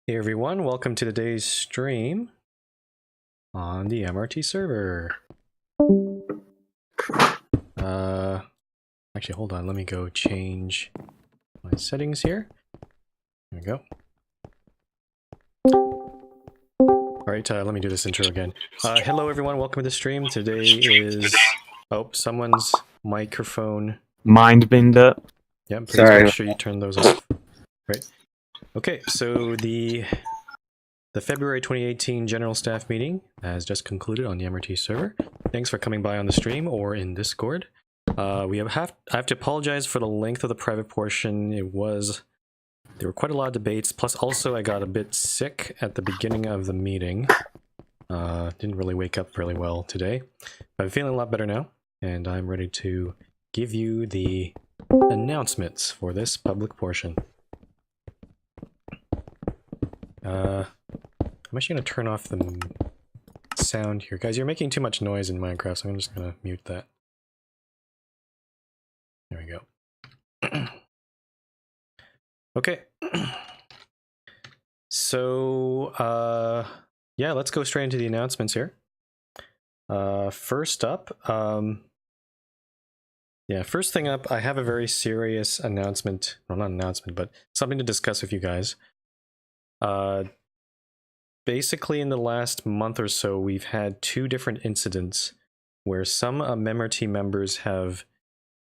Hey everyone, welcome to today's stream on the MRT server. Actually, hold on, let me go change my settings here. There we go. Alright, let me do this intro again. Hello everyone, welcome to the stream. Today is... Oh, someone's microphone. Mind bender. Yeah, please Sorry. make sure you turn those off. Right. Okay, so the February 2018 General Staff Meeting has just concluded on the MRT server. Thanks for coming by on the stream or in Discord. I have to apologize for the length of the private portion. There were quite a lot of debates, plus also I got a bit sick at the beginning of the meeting. Didn't really wake up really well today. I'm feeling a lot better now, and I'm ready to give you the announcements for this public portion. I'm actually going to turn off the sound here. Guys, you're making too much noise in Minecraft, so I'm just going to mute that. There we go. Okay. So, yeah, let's go straight into the announcements here. First up, first thing up, I have a very serious announcement. Well, not an announcement, but something to discuss with you guys. Basically, in the last month or so, we've had two different incidents where some MRT members have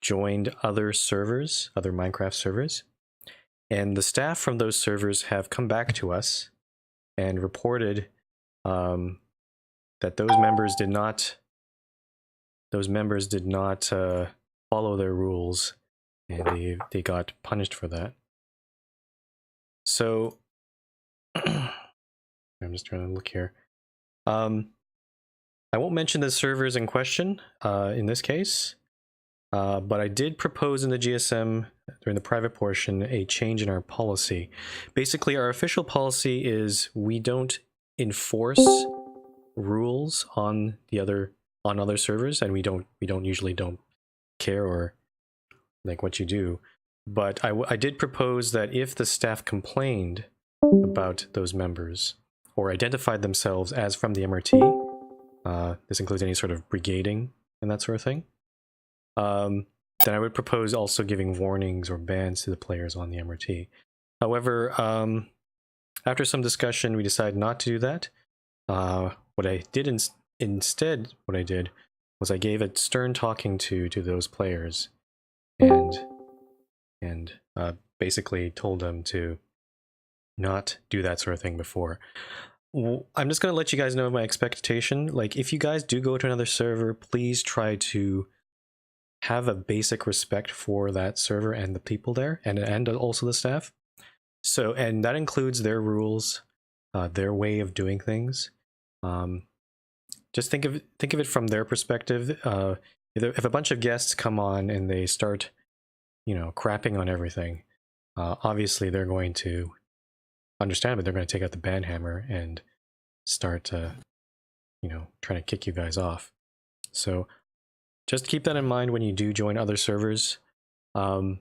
joined other servers, other Minecraft servers, and the staff from those servers have come back to us and reported that those members did not follow their rules, and they got punished for that. So I'm just trying to look here. I won't mention the servers in question in this case, but I did propose in the GSM during the private portion a change in our policy. Basically, our official policy is we don't enforce rules on other servers, and we usually don't care or like what you do. But I did propose that if the staff complained about those members or identified themselves as from the MRT, this includes any sort of brigading and that sort of thing, then I would propose also giving warnings or bans to the players on the MRT. However, after some discussion, we decided not to do that. What I did instead was I gave a stern talking to those players, and basically told them to not do that sort of thing before. I'm just going to let you guys know my expectation. Like, if you guys do go to another server, please try to have a basic respect for that server and the people there, and also the staff. So, and that includes their rules, their way of doing things. Just think of it from their perspective. If a bunch of guests come on and they start, crapping on everything, obviously they're going to understand, but they're going to take out the ban hammer and start, trying to kick you guys off. So just keep that in mind when you do join other servers. I'm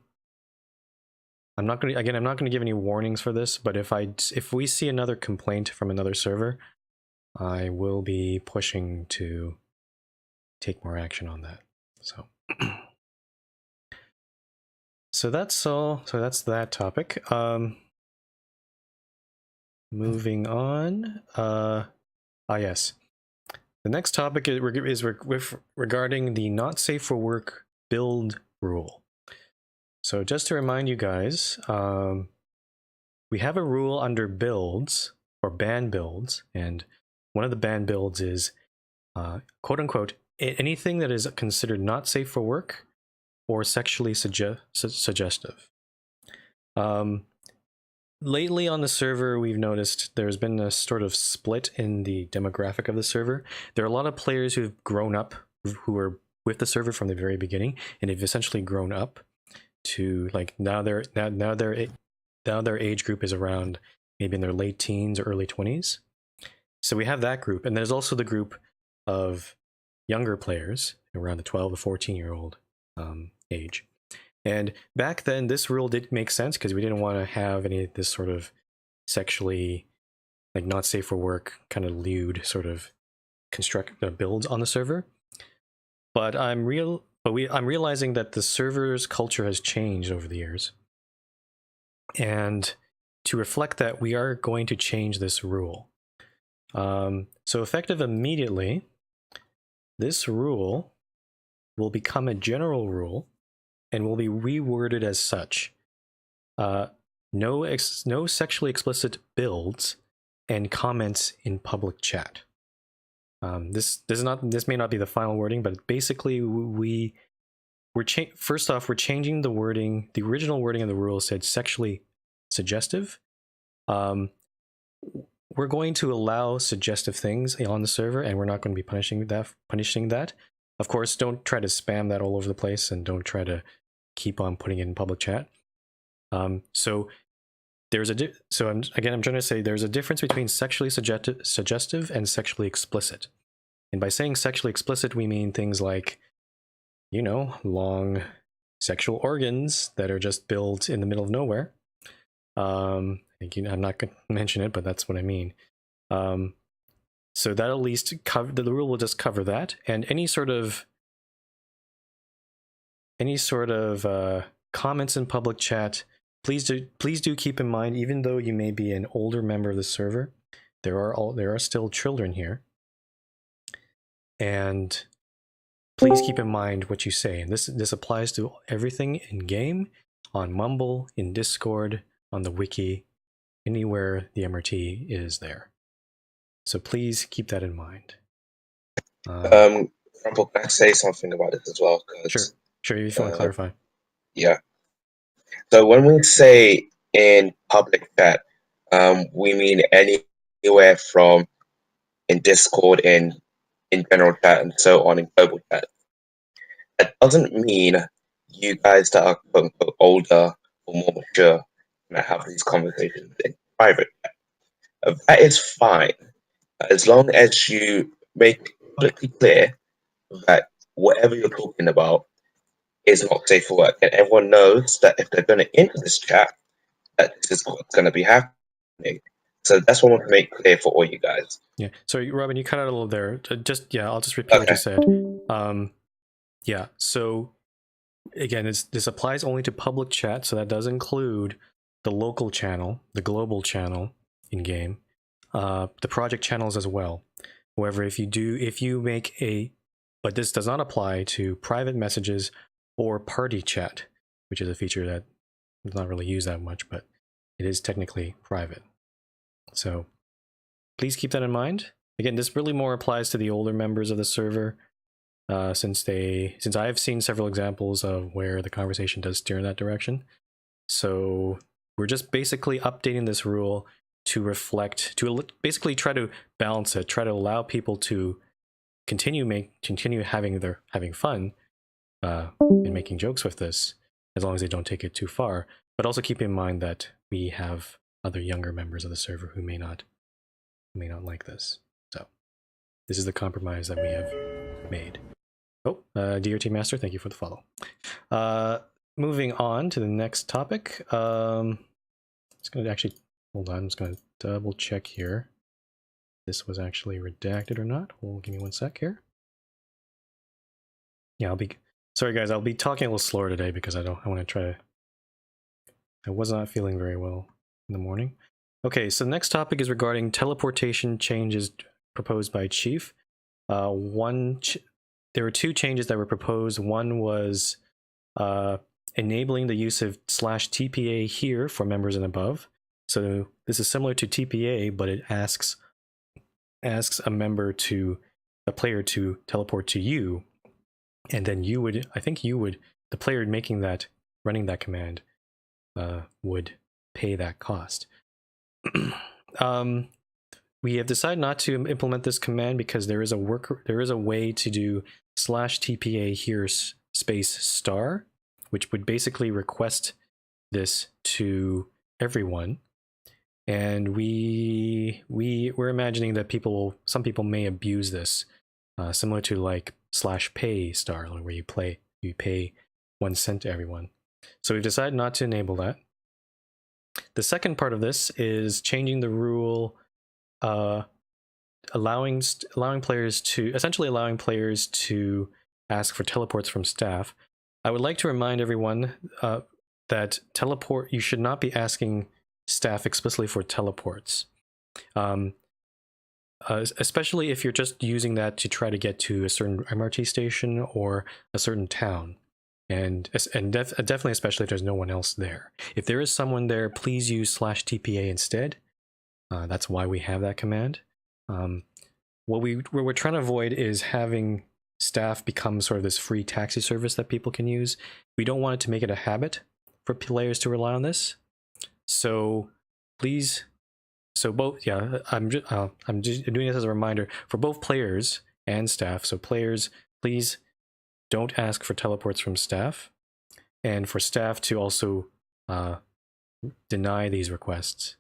not going to give any warnings for this, but if we see another complaint from another server, I will be pushing to take more action on that. So that's all. So that's that topic. Moving on. Yes. The next topic is regarding the not safe for work build rule. So just to remind you guys, we have a rule under builds or ban builds, and one of the ban builds is quote unquote anything that is considered not safe for work or sexually suggestive. Lately on the server, we've noticed there's been a sort of split in the demographic of the server. There are a lot of players who've grown up, who were with the server from the very beginning, and they've essentially grown up to like now their age group is around maybe in their late teens or early 20s. So we have that group, and there's also the group of younger players around the 12 to 14-year-old age. And back then, this rule did make sense because we didn't want to have any of this sort of sexually, like not safe for work, kind of lewd sort of builds on the server. But I'm realizing that the server's culture has changed over the years, and to reflect that, we are going to change this rule. So effective immediately, this rule will become a general rule and will be reworded as such. No sexually explicit builds and comments in public chat. This may not be the final wording, but basically first off, we're changing the wording. The original wording of the rule said sexually suggestive. We're going to allow suggestive things on the server, and we're not going to be punishing that. Of course, don't try to spam that all over the place, and don't try to keep on putting it in public chat. So there's I'm trying to say there's a difference between sexually suggestive and sexually explicit. And by saying sexually explicit, we mean things like, long sexual organs that are just built in the middle of nowhere. I'm not going to mention it, but that's what I mean. So that at least the rule will just cover that, and any sort of comments in public chat. Please do keep in mind, even though you may be an older member of the server, there are still children here, and please keep in mind what you say. And this applies to everything in game, on Mumble, in Discord, on the wiki, anywhere the MRT is there. So please keep that in mind. Grumble, can I say something about this as well? Sure. If you want to clarify. Yeah. So when we say in public chat, we mean anywhere from in Discord, in general chat, and so on in global chat. That doesn't mean you guys that are quote unquote older or more mature can have these conversations in private chat. That is fine, as long as you make publicly clear that whatever you're talking about is not safe for work, and everyone knows that if they're going to enter this chat, that this is what's going to be happening. So that's what I want to make clear for all you guys. Yeah. Sorry, Robin, you cut out a little there. I'll just repeat what you said. So again, this applies only to public chat, so that does include the local channel, the global channel in game, the project channels as well. However, but this does not apply to private messages or party chat, which is a feature that is not really used that much, but it is technically private. So please keep that in mind. Again, this really more applies to the older members of the server, since I've seen several examples of where the conversation does steer in that direction. So we're just basically updating this rule to reflect, to basically try to balance it, try to allow people to continue having fun in making jokes with this, as long as they don't take it too far. But also keep in mind that we have other younger members of the server who may not like this. So this is the compromise that we have made. Oh, DRT Master, thank you for the follow. Moving on to the next topic. It's going to actually, hold on, I'm just going to double check here. This was actually redacted or not. Give me one sec here. Yeah, sorry guys, I'll be talking a little slower today because I was not feeling very well in the morning. Okay, so the next topic is regarding teleportation changes proposed by Chief. There were two changes that were proposed. One was enabling the use of /TPA here for members and above. So this is similar to TPA, but it asks a player to teleport to you, and then the player running that command would pay that cost. We have decided not to implement this command because there is a way to do /TPA here space star, which would basically request this to everyone. And we're imagining that some people may abuse this, similar to like /pay star, where you pay 1 cent to everyone. So we've decided not to enable that. The second part of this is changing the rule, allowing players to ask for teleports from staff. I would like to remind everyone that you should not be asking staff explicitly for teleports. Especially if you're just using that to try to get to a certain MRT station or a certain town. And definitely, especially if there's no one else there. If there is someone there, please use /TPA instead. That's why we have that command. What we're trying to avoid is having staff become sort of this free taxi service that people can use. We don't want it to make it a habit for players to rely on this. So please, I'm just doing this as a reminder for both players and staff. So players, please don't ask for teleports from staff, and for staff to also deny these requests.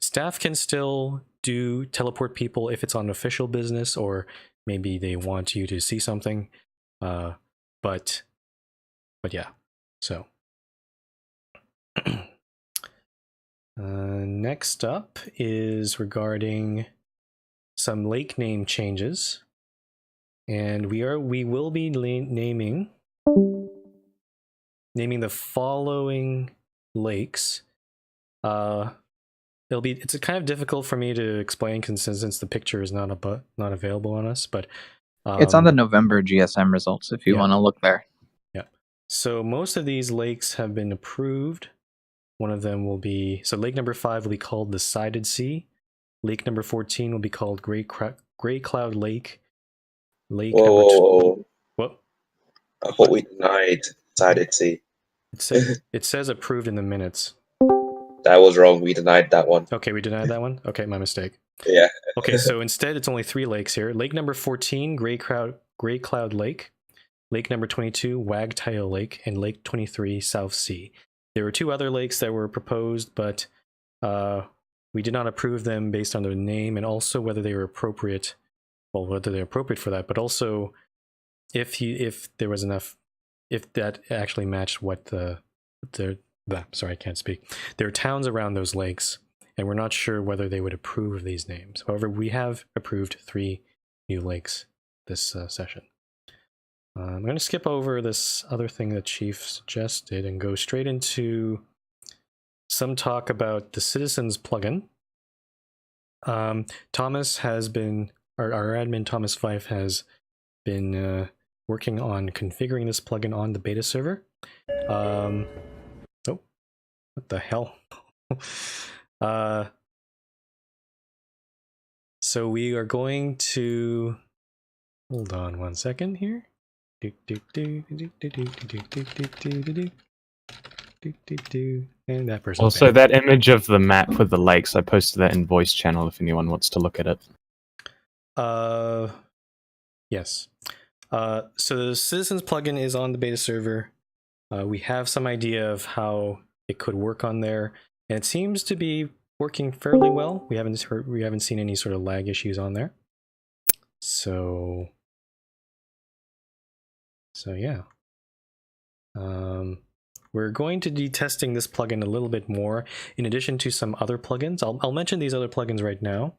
Staff can still do teleport people if it's on official business, or maybe they want you to see something. But yeah, so. Next up is regarding some lake name changes, and we will be naming the following lakes. It's kind of difficult for me to explain since the picture is not available on us, but it's on the November GSM results if you want to look there. Yeah. So most of these lakes have been approved. One of them will be, so lake number 5 will be called the Sided Sea. Lake number 14 will be called Gray Cloud Lake. Lake number 2. What? I thought we denied Sided Sea. It says approved in the minutes. That was wrong. We denied that one. Okay, we denied that one? Okay, my mistake. Yeah. Okay, so instead it's only 3 lakes here. Lake number 14, Gray Cloud Lake. Lake number 22, Wagtail Lake. And Lake 23, South Sea. There were 2 other lakes that were proposed, but we did not approve them based on their name and also whether they were appropriate. Well, whether they're appropriate for that, but also if there was enough, if that actually matched what sorry, I can't speak. There are towns around those lakes, and we're not sure whether they would approve of these names. However, we have approved 3 new lakes this session. I'm going to skip over this other thing that Chief suggested and go straight into some talk about the Citizens plugin. Thomas has been, our admin Thomas Fife has been working on configuring this plugin on the beta server. Oh, what the hell? So we are going to, hold on one second here. And that person. Also, that image of the map with the lakes, I posted that in voice channel if anyone wants to look at it. Yes. So the Citizens plugin is on the beta server. We have some idea of how it could work on there, and it seems to be working fairly well. We haven't seen any sort of lag issues on there. So yeah. We're going to be testing this plugin a little bit more in addition to some other plugins. I'll mention these other plugins right now.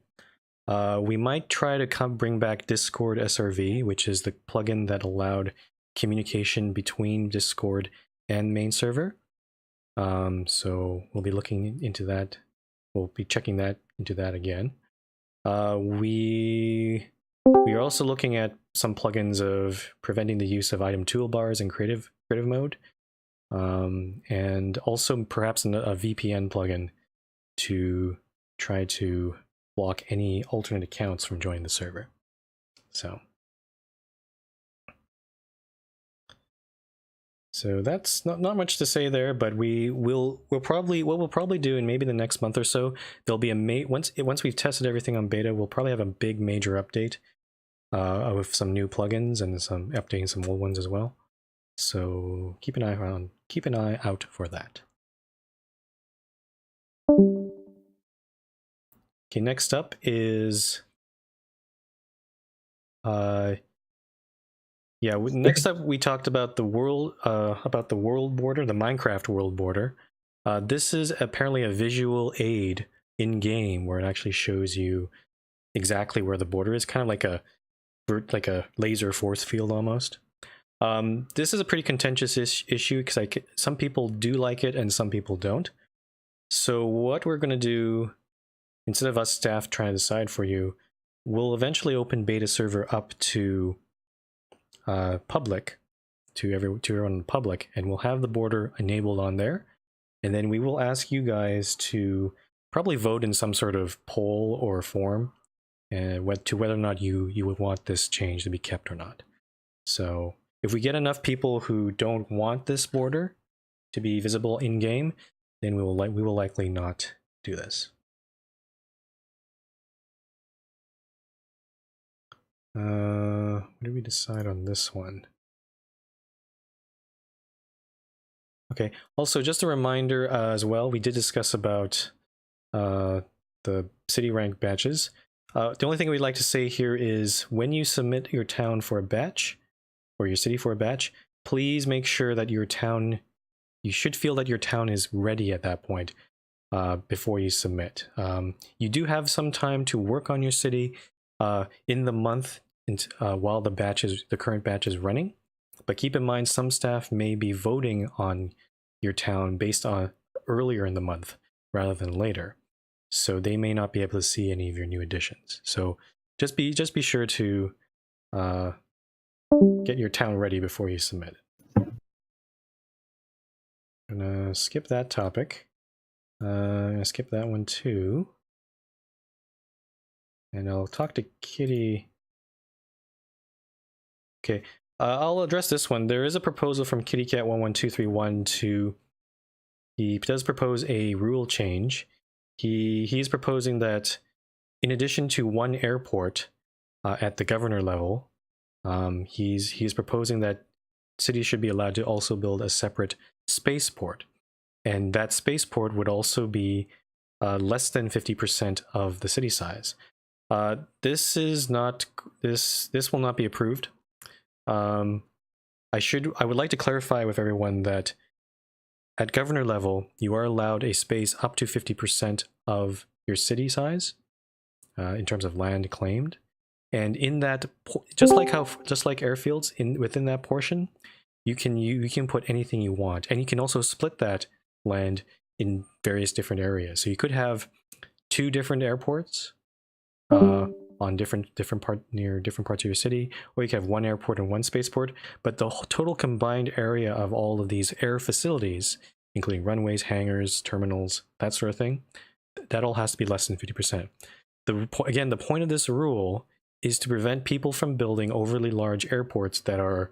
We might try to bring back Discord SRV, which is the plugin that allowed communication between Discord and main server. So we'll be looking into that. We'll be checking into that again. We are also looking at some plugins of preventing the use of item toolbars in creative mode, and also perhaps a VPN plugin to try to block any alternate accounts from joining the server. So that's not much to say there, but we'll probably do in maybe the next month or so, there'll be once we've tested everything on beta, we'll probably have a big major update with some new plugins and some updating some old ones as well. So keep an eye out for that. Okay, next up is next up we talked about the world border, the Minecraft world border. This is apparently a visual aid in game where it actually shows you exactly where the border is, kind of like a laser force field almost. This is a pretty contentious issue because some people do like it and some people don't. So what we're going to do, instead of us staff trying to decide for you, we'll eventually open beta server up to public, to everyone in the public, and we'll have the border enabled on there. And then we will ask you guys to probably vote in some sort of poll or form to whether or not you would want this change to be kept or not. So if we get enough people who don't want this border to be visible in game, then we will likely not do this. What did we decide on this one? Okay. Also, just a reminder as well, we did discuss about the city rank badges. The only thing we'd like to say here is when you submit your town for a badge, or your city for a badge, please make sure that you should feel that your town is ready at that point before you submit. You do have some time to work on your city in the month while the current batch is running, but keep in mind some staff may be voting on your town based on earlier in the month rather than later, so they may not be able to see any of your new additions. So just be sure to get your town ready before you submit it. I'm gonna skip that topic. I'm gonna skip that one too. And I'll talk to Kitty. Okay, I'll address this one. There is a proposal from KittyCat11231 to... He does propose a rule change. He's proposing that in addition to one airport at the governor level, he's proposing that cities should be allowed to also build a separate spaceport, and that spaceport would also be less than 50% of the city size. This will not be approved. I would like to clarify with everyone that at governor level, you are allowed a space up to 50% of your city size in terms of land claimed. And in that, just like airfields, within that portion, you can put anything you want, and you can also split that land in various different areas. So you could have 2 different airports on different parts of your city, or you can have 1 airport and 1 spaceport. But the total combined area of all of these air facilities, including runways, hangars, terminals, that sort of thing, that all has to be less than 50%. Again, the point of this rule is to prevent people from building overly large airports that are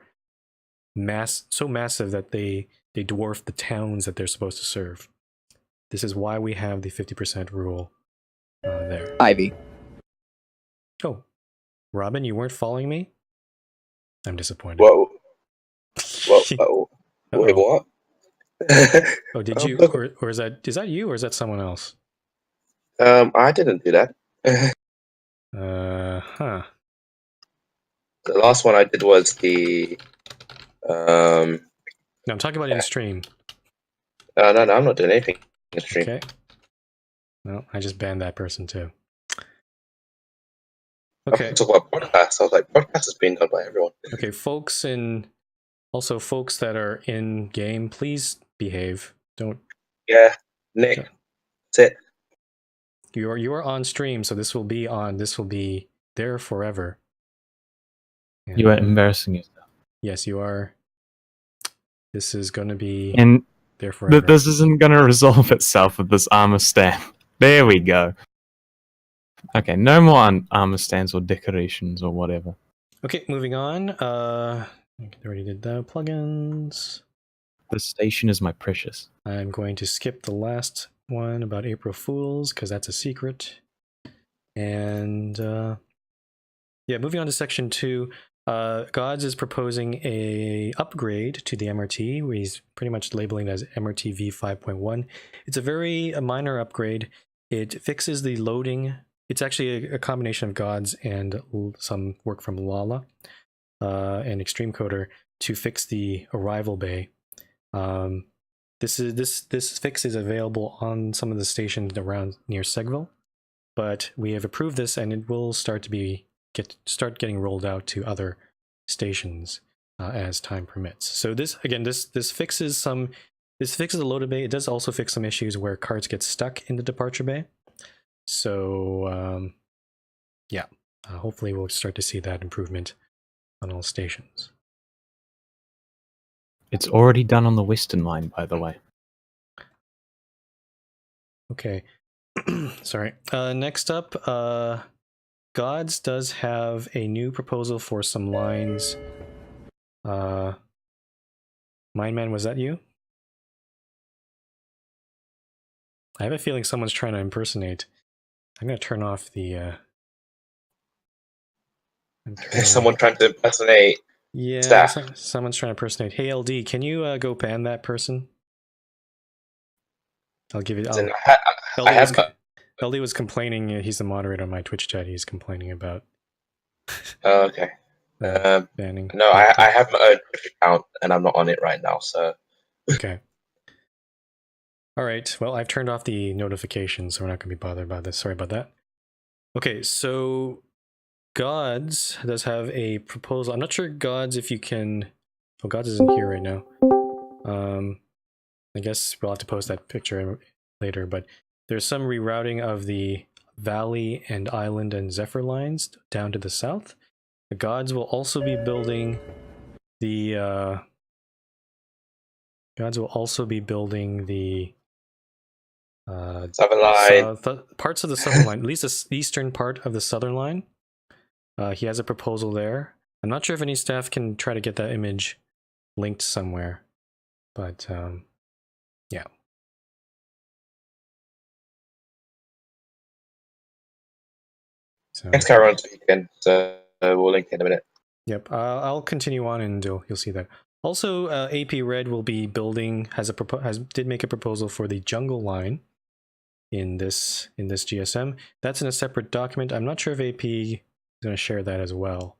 so massive that they dwarf the towns that they're supposed to serve. This is why we have the 50% rule there. Ivy. Oh, Robin, you weren't following me? I'm disappointed. Whoa. Wait, what? Oh, did you? Or is that you, or is that someone else? I didn't do that. Huh. The last one I did was the No, I'm talking about in stream. no, I'm not doing anything in stream. Okay. Well, I just banned that person too. Okay. I talk about podcasts. I was like, podcast is being done by everyone. Okay, folks that are in game, please behave. Don't. Yeah, Nick. Okay. That's it. You are on stream, so this will be there forever. And, You are embarrassing yourself. Yes, you are. This is going to be And there forever. this isn't going to resolve itself with this armor stand. There we go. Okay, no more armor stands or decorations or whatever. Okay, moving on. I already did the plugins. The station is my precious. I'm going to skip the last one about April Fools because that's a secret. And yeah, moving on to section 2. Gods is proposing a upgrade to the MRT, where he's pretty much labeling it as MRT v5.1. It's a very minor upgrade. It fixes the loading. It's actually a combination of Gods and some work from Lala and Extreme Coder to fix the arrival bay. this fix is available on some of the stations around near Segville, but we have approved this, and it will start getting rolled out to other stations as time permits. So this fixes the loader bay. It does also fix some issues where carts get stuck in the departure bay. So hopefully we'll start to see that improvement on all stations. It's already done on the Western line, by the way. Okay. Sorry. Next up, Gods does have a new proposal for some lines. Mindman, was that you? I have a feeling someone's trying to impersonate. I'm going to turn off the... Someone trying to impersonate staff. Someone's trying to impersonate. Hey, LD, can you go ban that person? I'll give it... LD was complaining. He's the moderator on my Twitch chat. He's complaining about... Okay. Banning. No, I have my own Twitch account, and I'm not on it right now, so... Okay. All right. Well, I've turned off the notifications, so we're not going to be bothered about this. Sorry about that. Okay, so Gods does have a proposal. I'm not sure, Gods, if you can... Oh, Gods isn't here right now. I guess we'll have to post that picture later, but there's some rerouting of the Valley and Island and Zephyr lines down to the south. The Gods will also be building the... Southern line. Parts of the Southern line, at least the eastern part of the Southern line. He has a proposal there. I'm not sure if any staff can try to get that image linked somewhere, but yeah. So, Thanks, Cameron, speaking. So we'll link in a minute. Yep, I'll continue on, and you'll see that. Also, AP Red will be building did make a proposal for the Jungle line in this GSM. That's in a separate document. I'm not sure if AP is going to share that as well.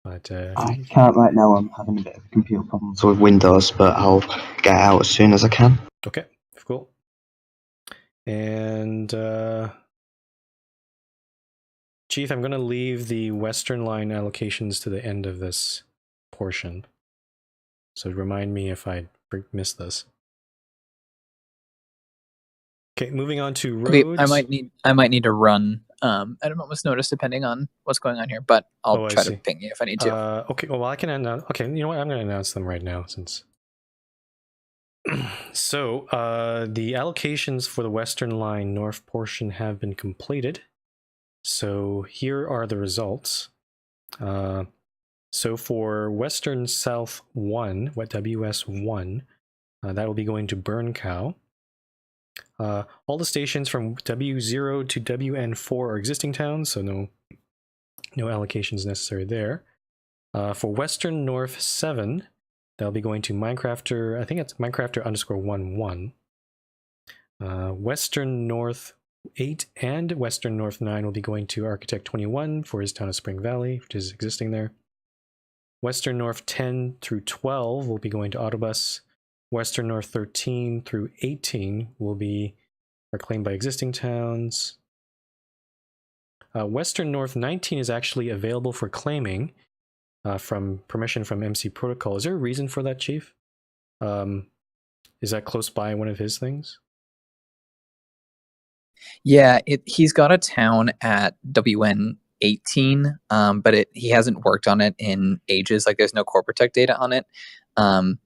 But I can't right now. I'm having a bit of computer problems with Windows, but I'll get out as soon as I can. Okay, cool. And Chief, I'm going to leave the Western line allocations to the end of this portion. So remind me if I miss this. Okay, moving on to roads. Okay, I might need to run at a moment's notice depending on what's going on here, but I'll try to ping you if I need to. Okay, well I can announce. Okay, you know what? I'm going to announce them right now since. So the allocations for the Western Line North portion have been completed. So here are the results. So for Western South 1, WS1, that will be going to Burn Cow. All the stations from W0 to WN4 are existing towns, so no allocations necessary there. For Western North 7, that'll be going to Minecrafter, I think it's Minecrafter _11. Western North 8 and Western North 9 will be going to Architect 21 for his town of Spring Valley, which is existing there. Western North 10 through 12 will be going to Autobus. Western North 13 through 18 are claimed by existing towns. Western North 19 is actually available for claiming from permission from MC Protocol. Is there a reason for that, Chief? Is that close by one of his things? Yeah, he's got a town at WN 18, but he hasn't worked on it in ages. Like there's no corporate tech data on it.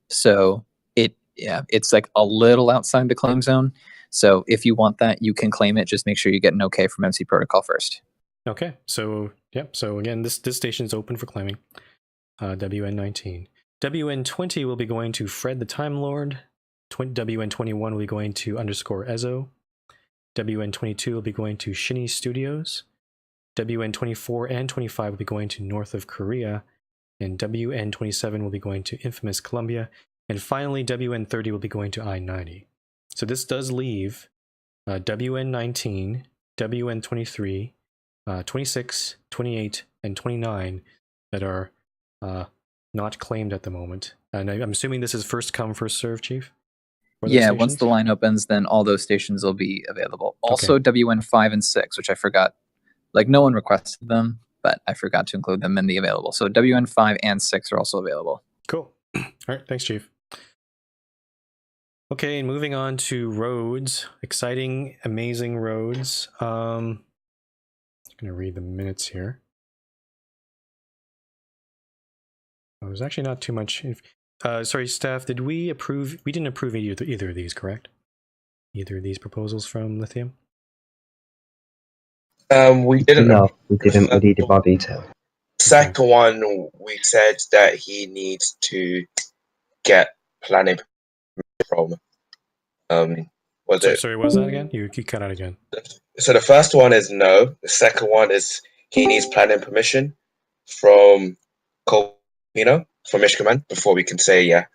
So it's like a little outside the claim zone. So if you want that, you can claim it. Just make sure you get an okay from MC Protocol first. Okay, so yep. So again, this station is open for claiming. WN19, WN20 will be going to Fred the Time Lord. WN21 will be going to _Ezo. WN22 will be going to Shinny Studios. WN24 and 25 will be going to North of Korea. And WN27 will be going to Infamous Columbia. And finally, WN30 will be going to I-90. So this does leave WN19, WN23, 26, 28, and 29 that are not claimed at the moment. And I'm assuming this is first come, first serve, Chief? for those Yeah, once stations? the line opens, then all those stations will be available. Also, WN 5 and 6, which I forgot. Like, no one requested them, but I forgot to include them in the available. So WN 5 and 6 are also available. Cool. All right, thanks, Chief. Okay, and moving on to roads. Exciting, amazing roads. I'm gonna read the minutes here. Oh, there's actually not too much. Sorry, staff. Did we approve? We didn't approve either of these, correct? Either of these proposals from Lithium. We didn't. No, we didn't. We needed more detail. Second one, we said that he needs to get planning from. Was it? Sorry, what was that again? You cut out again. So the first one is no. The second one is he needs planning permission from from Michigan before we can say yeah.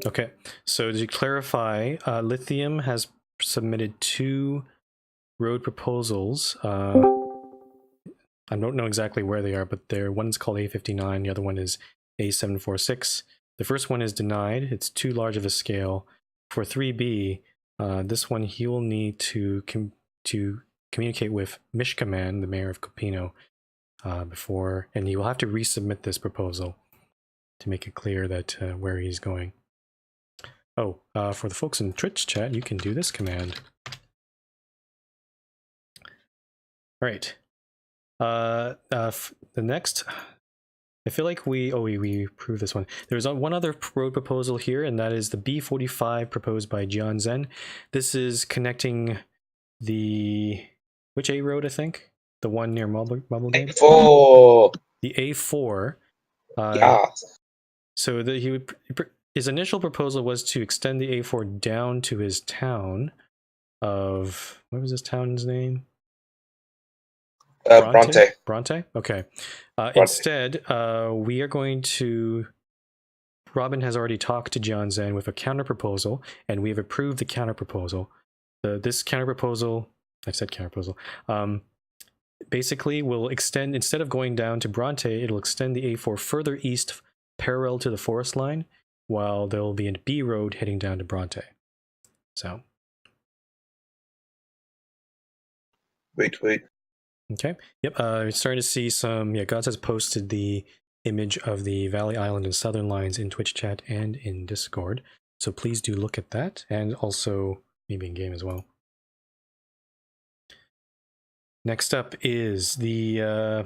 Okay, so to clarify, Lithium has submitted 2 road proposals. I don't know exactly where they are, but one's called A59, the other one is A746. The first one is denied. It's too large of a scale. For 3B, this one he will need to communicate with Mishkaman, the mayor of Copino, before, and he will have to resubmit this proposal to make it clear that where he's going. Oh, for the folks in Twitch chat, you can do this command. All right. The next, I feel like we approved this one. There's one other road proposal here, and that is the B45 proposed by Jian Zhen. This is connecting which A road, I think? The one near Mumblegate? A4. The A4. Yeah. So his initial proposal was to extend the A4 down to his town of, what was his town's name? Bronte. Bronte? Okay. Bronte. Instead, we are going to... Robin has already talked to Jian Zhen with a counter-proposal, and we have approved the counter-proposal. This counter-proposal... I said counter-proposal. Basically, will extend... Instead of going down to Bronte, it'll extend the A4 further east, parallel to the forest line, while there will be a B road heading down to Bronte. So... Wait. Okay. Yep. We're starting to see some. Yeah, Gods has posted the image of the Valley Island and Southern lines in Twitch chat and in Discord. So please do look at that, and also maybe in game as well. Next up is the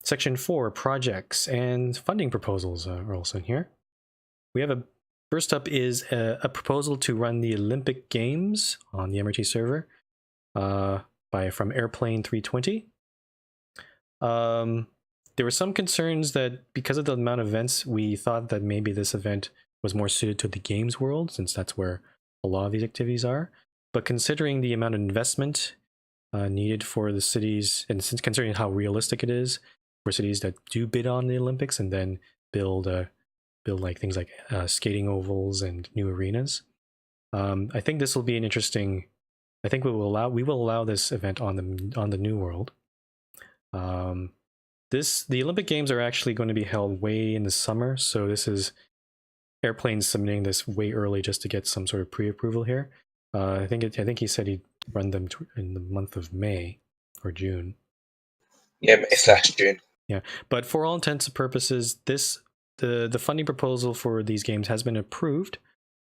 section 4 projects and funding proposals are also in here. We have first up is a proposal to run the Olympic Games on the MRT server. From Airplane 320. There were some concerns that because of the amount of events, we thought that maybe this event was more suited to the games world, since that's where a lot of these activities are. But considering the amount of investment needed for the cities, and since considering how realistic it is for cities that do bid on the Olympics and then build like things like skating ovals and new arenas, I think this will be an interesting. I think we will allow this event on the New World. The Olympic Games are actually going to be held way in the summer, so this is Airplane's submitting this way early just to get some sort of pre-approval here. I think he said he'd run them in the month of May or June. Yeah, it's last June. Yeah, but for all intents and purposes, the funding proposal for these games has been approved.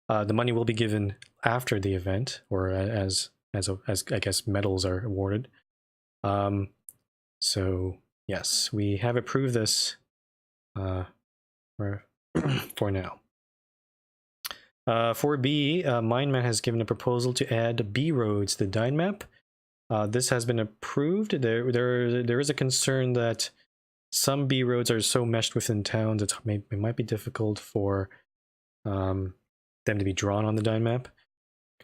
The money will be given after the event, or as I guess medals are awarded. So yes, we have approved this for now. 4B, Mindman has given a proposal to add B roads to the Dine map. This has been approved. There is a concern that some B roads are so meshed within towns it might be difficult for them to be drawn on the Dine map,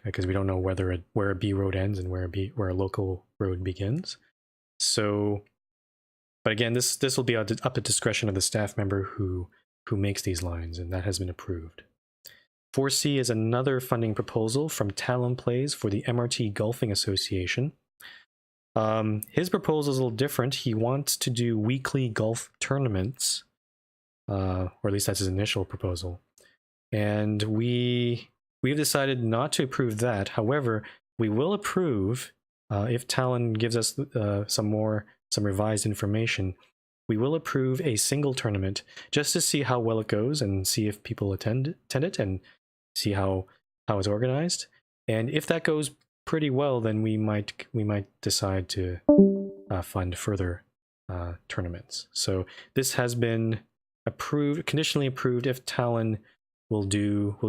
because we don't know where a B road ends and where a local road begins. So, but again, this will be up to discretion of the staff member who makes these lines, and that has been approved. 4C is another funding proposal from Talon Plays for the MRT Golfing Association. His proposal is a little different. He wants to do weekly golf tournaments, or at least that's his initial proposal. And we we have decided not to approve that. However, we will approve, if Talon gives us some revised information, we will approve a single tournament just to see how well it goes and see if people attend it and see how it's organized. And if that goes pretty well, then we might decide to fund further tournaments. So this has been approved, conditionally approved, if Talon will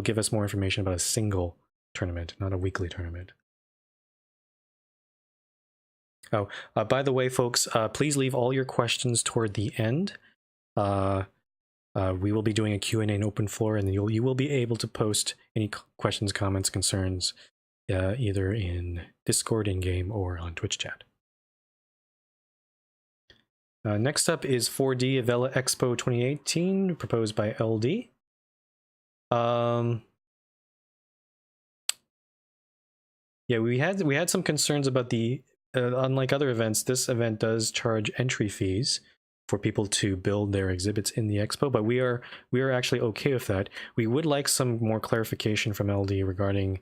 give us more information about a single tournament, not a weekly tournament. Oh, by the way, folks, please leave all your questions toward the end. We will be doing a Q&A in open floor, and you will be able to post any questions, comments, concerns, either in Discord in-game or on Twitch chat. Next up is 4D Avella Expo 2018, proposed by LD. Yeah, we had some concerns about the unlike other events, this event does charge entry fees for people to build their exhibits in the expo, but we are actually okay with that. We would like some more clarification from LD regarding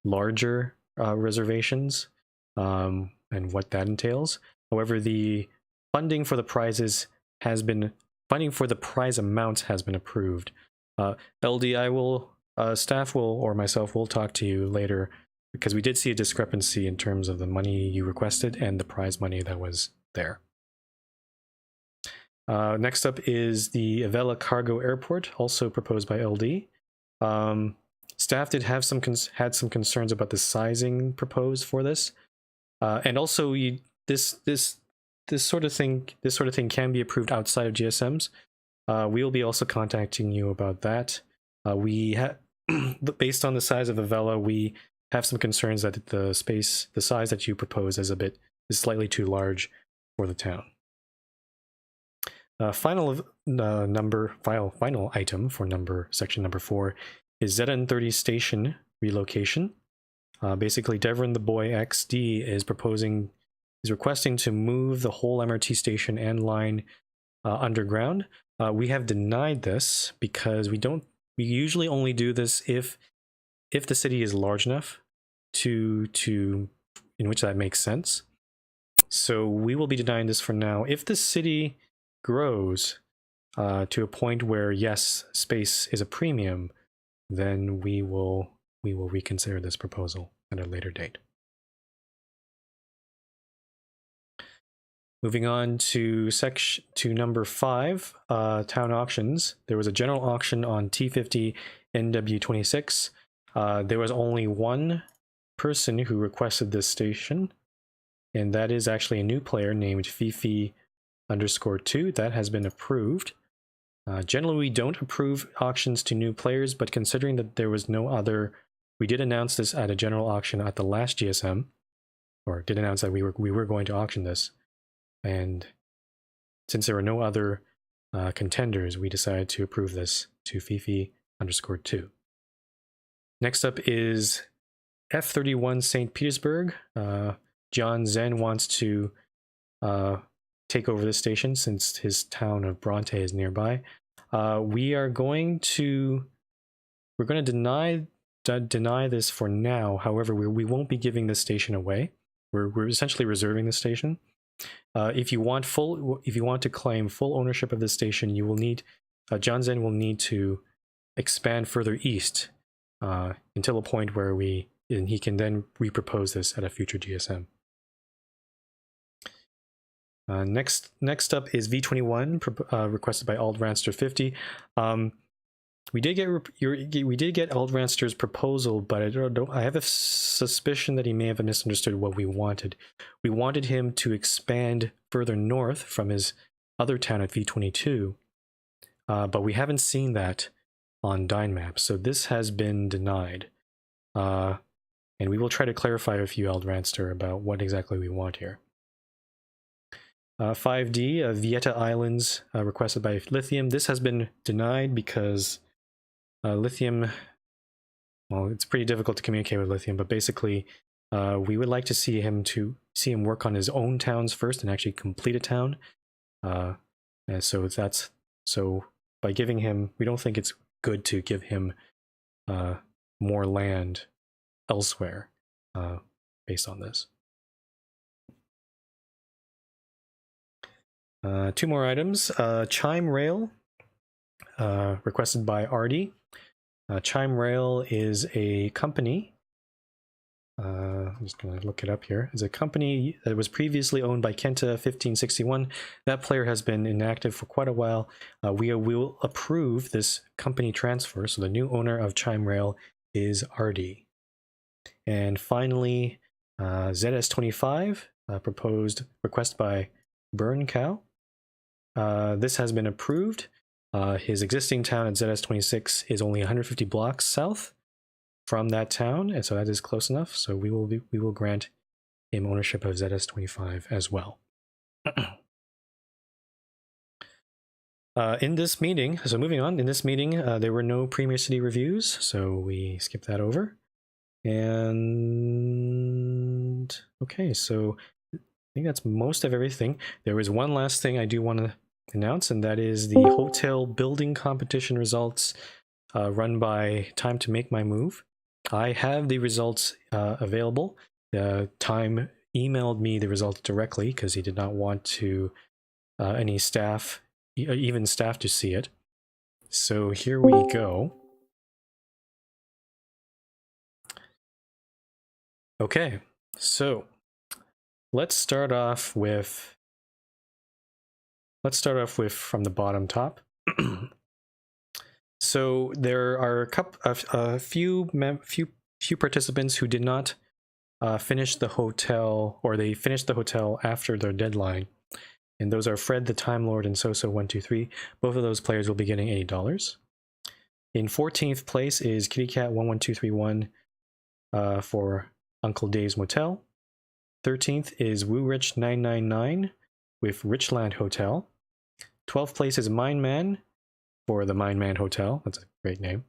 larger reservations and what that entails. However, the funding for the prizes has been the prize amounts has been approved. LD, staff will, or myself will talk to you later, because we did see a discrepancy in terms of the money you requested and the prize money that was there. Next up is the Avella Cargo Airport, also proposed by LD. Staff did have had some concerns about the sizing proposed for this, and also this sort of thing can be approved outside of GSMs. We will be also contacting you about that. Based on the size of Avella, we have some concerns that the size that you propose is slightly too large for the town. Final item for section number 4 is ZN30 station relocation. Basically, Devon the Boy XD is requesting to move the whole MRT station and line underground. We have denied this because we usually only do this if the city is large enough in which that makes sense. So we will be denying this for now. If the city grows to a point where, yes, space is a premium, then we will reconsider this proposal at a later date. Moving on to number 5, town auctions. There was a general auction on T50 NW26. There was only one person who requested this station, and that is actually a new player named Fifi_2. That has been approved. Generally, we don't approve auctions to new players, but considering that there was no other, we did announce this at a general auction at the last GSM, or did announce that we were going to auction this. And since there were no other contenders, we decided to approve this to Fifi_2. Next up is F31 St. Petersburg. John Zen wants to take over this station since his town of Bronte is nearby. We're going to deny this for now. However, we won't be giving this station away. We're essentially reserving the station. If you want to claim full ownership of this station, you will need John Zen will need to expand further east until a point where he can then repropose this at a future GSM. Next up is V21, requested by Aldranster50. We did get Aldranster's proposal, but I have a suspicion that he may have misunderstood what we wanted. We wanted him to expand further north from his other town at V22, but we haven't seen that on Dynmap, so this has been denied. And we will try to clarify with you, Aldranster, about what exactly we want here. 5D, Vieta Islands, requested by Lithium. This has been denied because Lithium, well, it's pretty difficult to communicate with Lithium, but basically we would like to see him work on his own towns first and actually complete a town. And so by giving him, we don't think it's good to give him more land elsewhere based on this. Two more items. Chime Rail, requested by Artie. Chime Rail is a company. I'm just going to look it up here. It's a company that was previously owned by Kenta 1561. That player has been inactive for quite a while. We will approve this company transfer. So the new owner of Chime Rail is Artie. And finally, ZS25, proposed request by Burn Cow. This has been approved. His existing town at ZS26 is only 150 blocks south from that town, and so that is close enough. So we will grant him ownership of ZS25 as well. In this meeting, so moving on, in this meeting, there were no Premier City reviews, so we skip that over. And okay, so I think that's most of everything. There was one last thing I do want to announce, and that is the hotel building competition results run by Time to Make My Move. I have the results available. Time emailed me the results directly because he did not want to any staff, even staff, to see it. So here we go. Okay, so let's start off with from the bottom top. So there are a few participants who did not finish the hotel, or they finished the hotel after their deadline, and those are Fred the Time Lord and Soso123. Both of those players will be getting $80. In 14th place is Kitty Cat 11231 for Uncle Dave's Motel. 13th is Woo Rich 999 with Richland Hotel. 12th place is Mine Man for the Mine Man Hotel. That's a great name.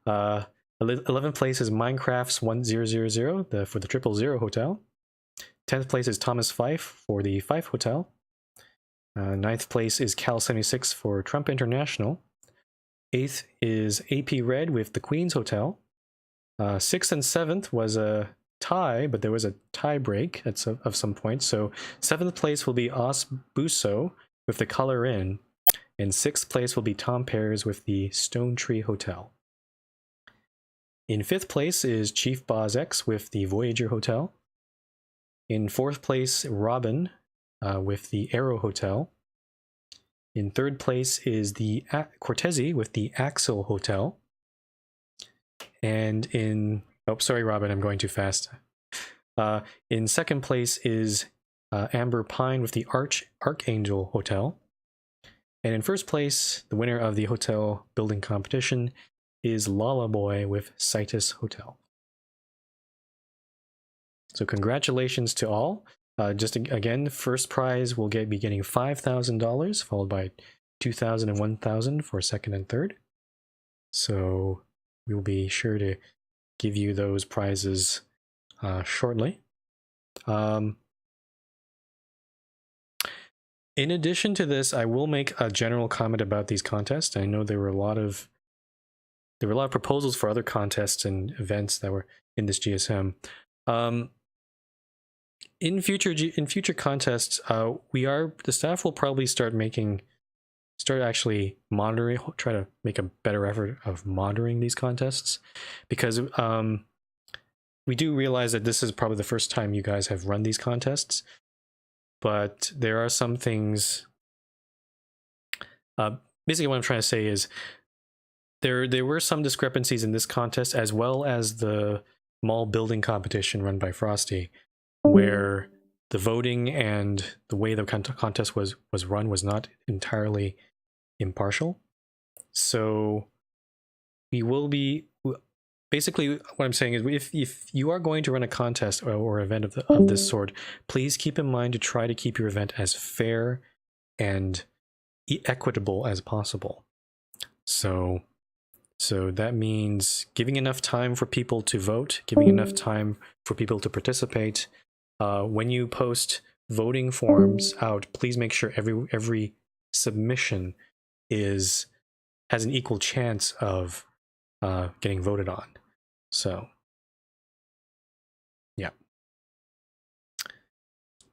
11th place is Minecraft's 1000 for the 000 Hotel. 10th place is Thomas Fife for the Fife Hotel. 9th place is Cal76 for Trump International. 8th is AP Red with the Queen's Hotel. 6th and 7th was a tie, but there was a tie break at some point. So 7th place will be Os Buso with the Color Inn, and 6th place will be Tom Pears with the Stone Tree Hotel. In 5th place is Chief Boz X with the Voyager Hotel. In 4th place, Robin with the Arrow Hotel. In 3rd place is the Cortese with the Axel Hotel. And in sorry, Robin, I'm going too fast. In 2nd place is Amber Pine with the Archangel Hotel. And in 1st place, the winner of the hotel building competition is Lala Boy with Citus Hotel. So congratulations to all. Just again, first prize will be getting $5,000, followed by $2,000 and $1,000 for 2nd and 3rd. So we will be sure to give you those prizes shortly. In addition to this, I will make a general comment about these contests. I know there were a lot of proposals for other contests and events that were in this GSM. In future contests, the staff will probably start actually monitoring, try to make a better effort of monitoring these contests, because we do realize that this is probably the first time you guys have run these contests, but there are some things. Basically, what I'm trying to say is there were some discrepancies in this contest, as well as the mall building competition run by Frosty, where the voting and the way the contest was run was not entirely impartial. So we will be, basically what I'm saying is, if you are going to run a contest or event of this sort, please keep in mind to try to keep your event as fair and equitable as possible. So that means giving enough time for people to vote, giving enough time for people to participate. When you post voting forms out, please make sure every submission has an equal chance of getting voted on. So, yeah.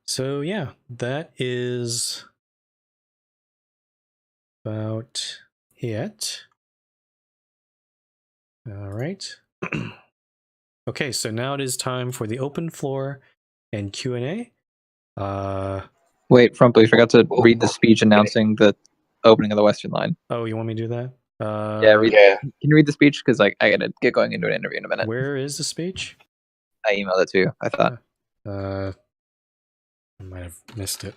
So, yeah, that is about it. All right. Okay, so now it is time for the open floor and Q&A. Wait, Frumple, you forgot to read the speech announcing the opening of the Western Line. Oh, you want me to do that? Yeah. Can you read the speech? Because I gotta get going into an interview in a minute. Where is the speech? I emailed it to you. I thought. I might have missed it.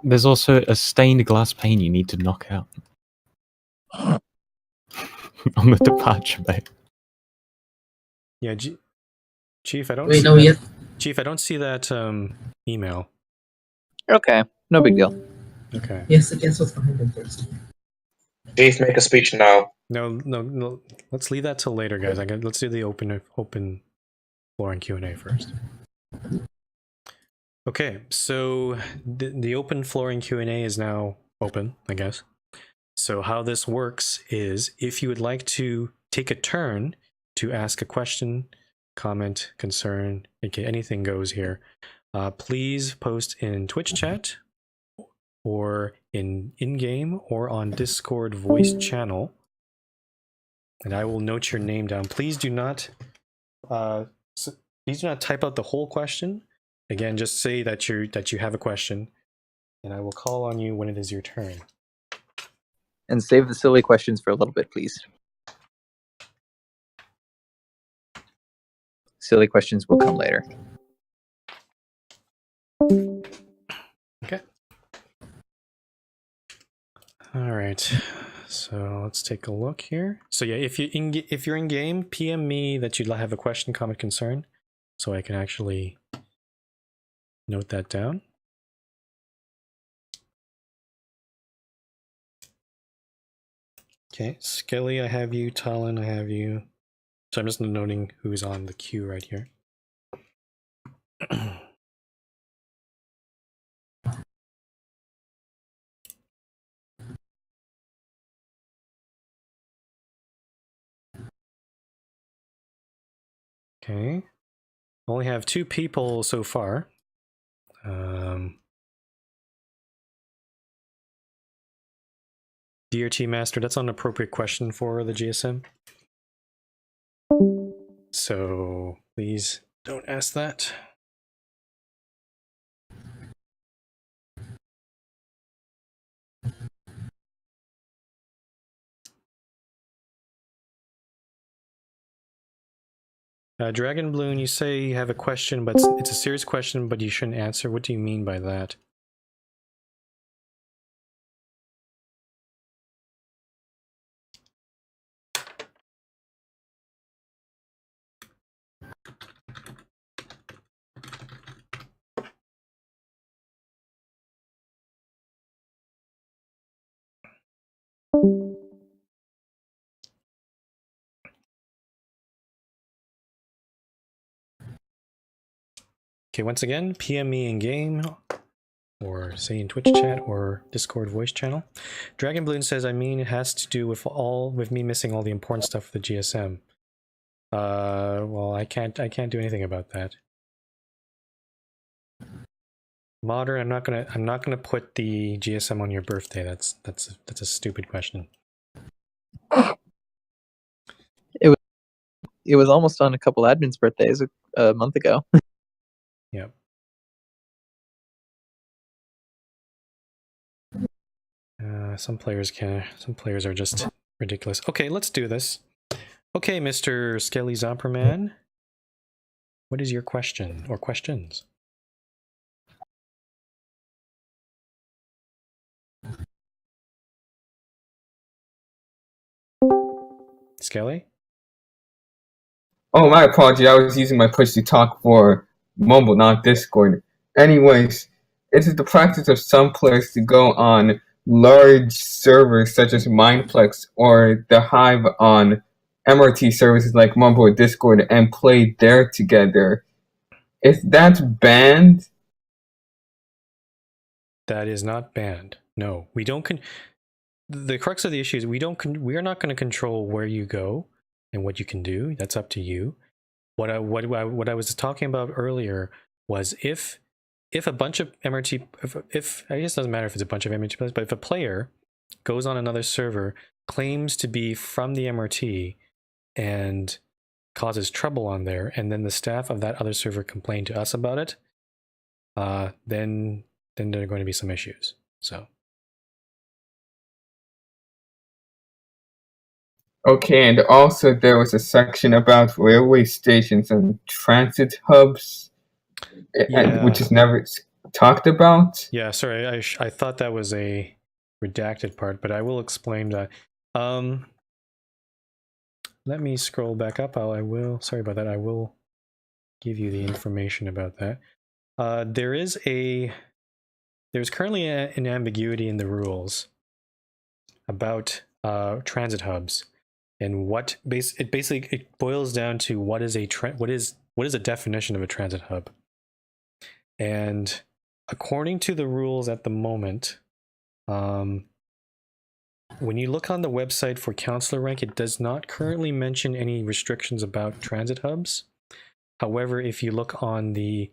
There's also a stained glass pane you need to knock out on the departure bay. Yeah, Chief, I don't Wait, see no, that. yes. Chief, I don't see that email. Okay, no big deal. Okay. Yes, guess what's behind them first? Chief, make a speech now. No. Let's leave that till later, guys. Let's do the open floor and Q&A first. Okay, so the open floor and Q&A is now open, I guess. So how this works is if you would like to take a turn to ask a question, comment, concern, anything goes here, please post in Twitch chat or in-game or on Discord voice channel, and I will note your name down. Please do not type out the whole question. Again, just say that you have a question, and I will call on you when it is your turn. And save the silly questions for a little bit, please. Silly questions will come later. Okay. All right. So let's take a look here. So yeah, if you're in game, PM me that you'd have a question, comment, concern, so I can actually note that down. Okay, Skelly, I have you. Talon, I have you. So I'm just noting who's on the queue right here. Okay. Only have 2 people so far. DRT Master, that's not an appropriate question for the GSM. So please don't ask that. Dragon Bloom, you say you have a question, but it's a serious question, but you shouldn't answer. What do you mean by that? Okay, once again, PM me in game, or say in Twitch chat or Discord voice channel. Dragon Bloom says, I mean, it has to do with me missing all the important stuff for the GSM. Well, I can't do anything about that. Modern, I'm not gonna put the GSM on your birthday. That's a stupid question. It was almost on a couple admins' birthdays a month ago. Yep. Some players are just ridiculous. Okay, let's do this. Okay, Mr. Skelly Zomperman, what is your question or questions? Skelly? Oh, my apology. I was using my push to talk for Mumble, not Discord. Anyways, it is the practice of some players to go on large servers such as Mindplex or the Hive on MRT services like Mumble or Discord and play there together. If that's banned, That is not banned. No, we don't. The crux of the issue is we are not going to control where you go and what you can do. That's up to you. What I was talking about earlier was if a bunch of MRT, if I guess it doesn't matter if it's a bunch of MRT players, but if a player goes on another server, claims to be from the MRT, and causes trouble on there, and then the staff of that other server complain to us about it, then there are going to be some issues. So. Okay, and also there was a section about railway stations and transit hubs, which is never talked about. Yeah, sorry, I thought that was a redacted part, but I will explain that. Let me scroll back up. Sorry about that. I will give you the information about that. There's currently an ambiguity in the rules about transit hubs, and it boils down to what is a definition of a transit hub. And according to the rules at the moment, when you look on the website for counselor rank, it does not currently mention any restrictions about transit hubs. However, if you look on the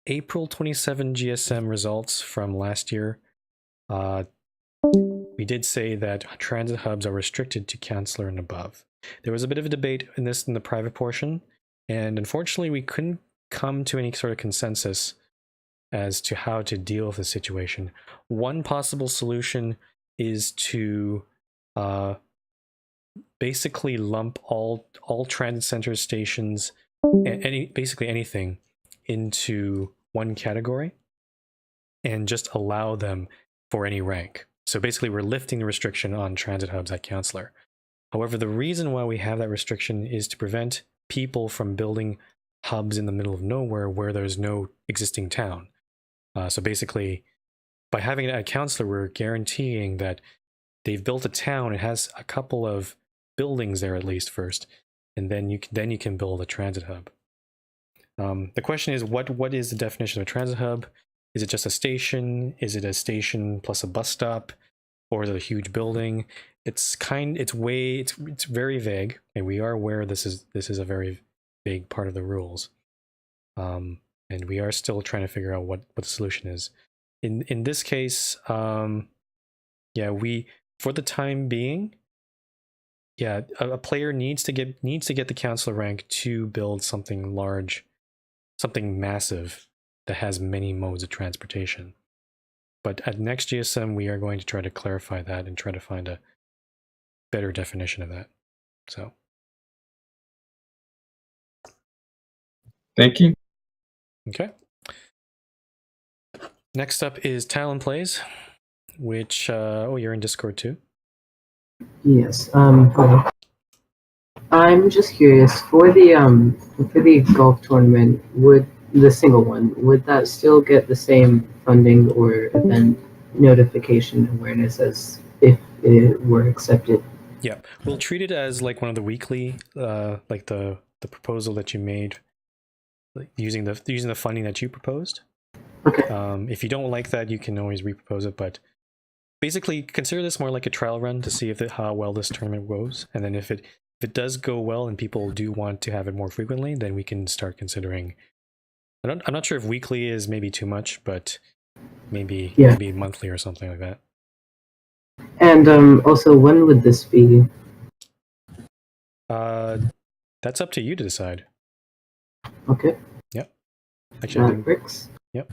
April 27 GSM results from last year, we did say that transit hubs are restricted to counselor and above. There was a bit of a debate in the private portion, and unfortunately we couldn't come to any sort of consensus as to how to deal with the situation. One possible solution is to basically lump all transit center stations and basically anything into one category and just allow them for any rank. So basically we're lifting the restriction on transit hubs at counselor. However, the reason why we have that restriction is to prevent people from building hubs in the middle of nowhere where there's no existing town. So basically, by having it at counselor, we're guaranteeing that they've built a town. It has a couple of buildings there at least first, and then you can build a transit hub. The question is, what is the definition of a transit hub? Is it just a station? Is it a station plus a bus stop, or is it a huge building? It's very vague, and we are aware this is a very vague part of the rules. And we are still trying to figure out what the solution is. In this case, we, for the time being, a player needs to get the counselor rank to build something large, something massive that has many modes of transportation. But at next GSM, we are going to try to clarify that and try to find a better definition of that. So. Thank you. Okay. Next up is Talon Plays, which you're in Discord too. Yes. Hello. I'm just curious, for the golf tournament, would the single one, would that still get the same funding or event notification awareness as if it were accepted? Yeah, we'll treat it as like one of the weekly, like the proposal that you made, like using the funding that you proposed. Okay. If you don't like that, you can always repropose it, but basically consider this more like a trial run to see how well this tournament goes, and then if it does go well and people do want to have it more frequently, then we can start considering. I'm not sure if weekly is maybe too much, but maybe monthly or something like that. And also, when would this be? That's up to you to decide. Okay. Yep. Actually, that works. Yep.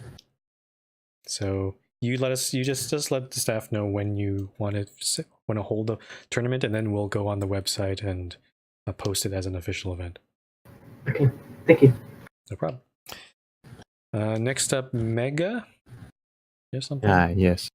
So you just let the staff know when you want to hold the tournament, and then we'll go on the website and post it as an official event. Okay. Thank you. No problem. Next up, Mega. You have something? Yes.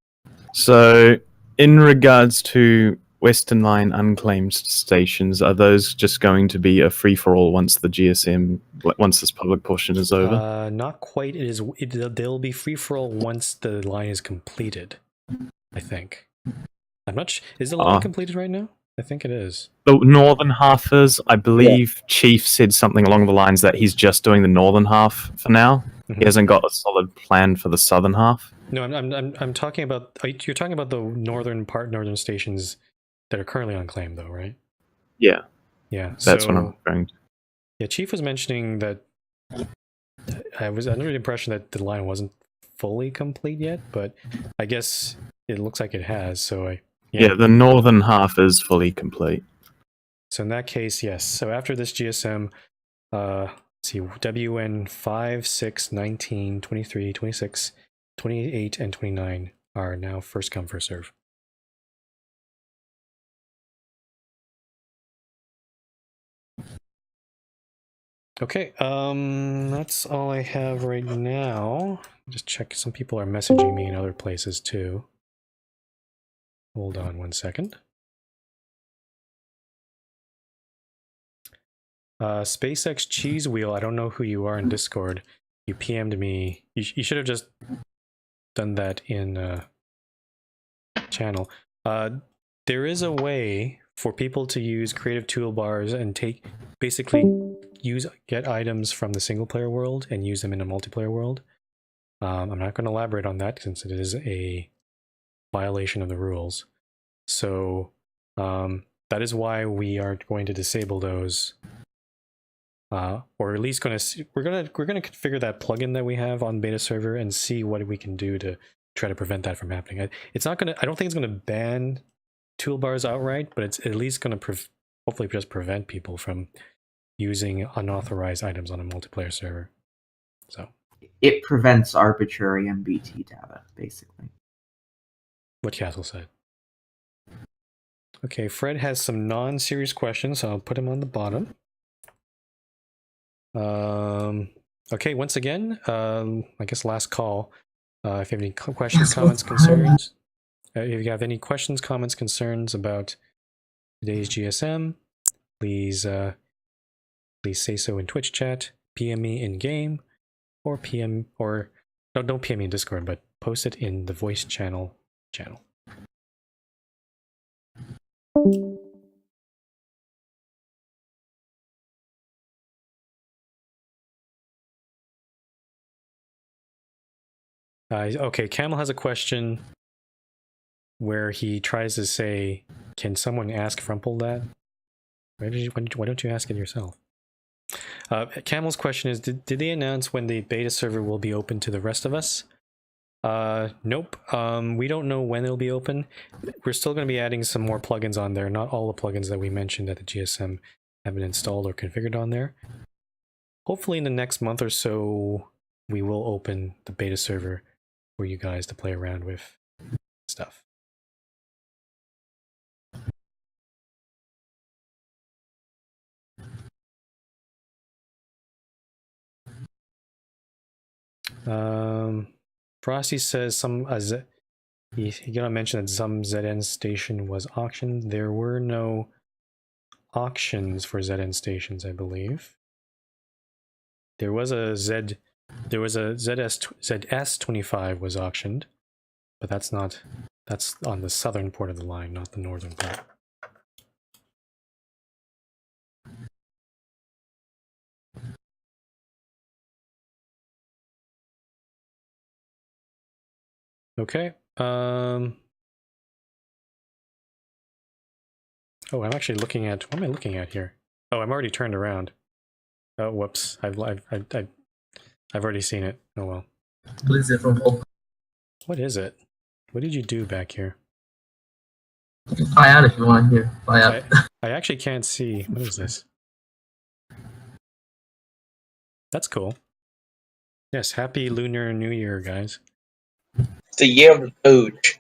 So, in regards to Western Line unclaimed stations, are those just going to be a free-for-all once this public portion is over? Not quite. They'll be free-for-all once the line is completed, I think. I'm not sure. Is the line completed right now? I think it is. The northern half is. I believe Chief said something along the lines that he's just doing the northern half for now. Mm-hmm. He hasn't got a solid plan for the southern half. No, I'm talking about. You're talking about the northern stations that are currently unclaimed, though, right? Yeah. Yeah, That's so, what I'm referring to. Yeah, Chief was mentioning that I was under the impression that the line wasn't fully complete yet, but I guess it looks like it has. So Yeah, the northern half is fully complete. So in that case, yes. So after this GSM, let's see, WN 5, 6, 19, 23, 26, 28, and 29 are now first come, first serve. Okay, that's all I have right now. Just check. Some people are messaging me in other places too. Hold on 1 second. SpaceX Cheese Wheel, I don't know who you are in Discord. You PM'd me. You should have just done that in channel. There is a way for people to use creative toolbars and basically get items from the single player world and use them in a multiplayer world. I'm not going to elaborate on that since it is a violation of the rules. So that is why we are going to disable those, or at least we're gonna configure that plugin that we have on beta server and see what we can do to try to prevent that from happening. I don't think it's gonna ban toolbars outright, but it's at least gonna hopefully just prevent people from using unauthorized items on a multiplayer server. So it prevents arbitrary MBT data, basically. What Castle said. Okay, Fred has some non-serious questions, so I'll put him on the bottom. Okay, once again, I guess last call. If you have any questions, comments, concerns, if you have any questions, comments, concerns about today's GSM, please say so in Twitch chat, PM me in game, or don't PM me in Discord, but post it in the voice channel. Okay, Camel has a question where he tries to say, "Can someone ask Frumple that?" Why don't you ask it yourself? Camel's question is, did they announce when the beta server will be open to the rest of us? Nope. We don't know when it'll be open. We're still going to be adding some more plugins on there. Not all the plugins that we mentioned at the GSM have been installed or configured on there. Hopefully in the next month or so, we will open the beta server for you guys to play around with stuff. Frosty says he gonna mention that some ZN station was auctioned. There were no auctions for ZN stations, I believe. There was a ZS25 was auctioned, but that's on the southern port of the line, not the northern part. Okay. Oh, I'm actually looking at, what am I looking at here? Oh, I'm already turned around. Oh, whoops! I've already seen it. Oh well. What is it from home? What is it? What did you do back here? Fly out if you want here. Fly out. I actually can't see. What is this? That's cool. Yes, happy Lunar New Year, guys. It's the year of the Doge.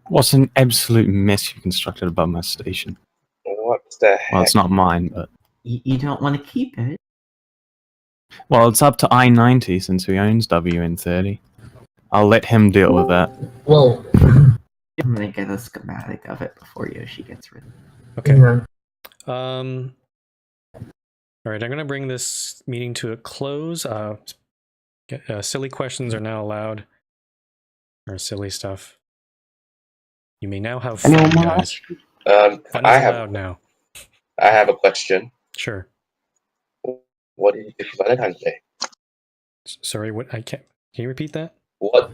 What's an absolute mess you constructed above my station? What the heck? Well, it's not mine, but... You don't want to keep it. Well, it's up to I-90 since he owns WN30. I'll let him deal with that. Whoa. I'm gonna get a schematic of it before Yoshi gets rid of it. Okay. Yeah. All right, I'm going to bring this meeting to a close. Silly questions are now allowed. Or silly stuff. You may now have fun, guys. Fun is allowed now. I have a question. Sure. What did you do for Valentine's Day? Sorry, what? I can't. Can you repeat that? What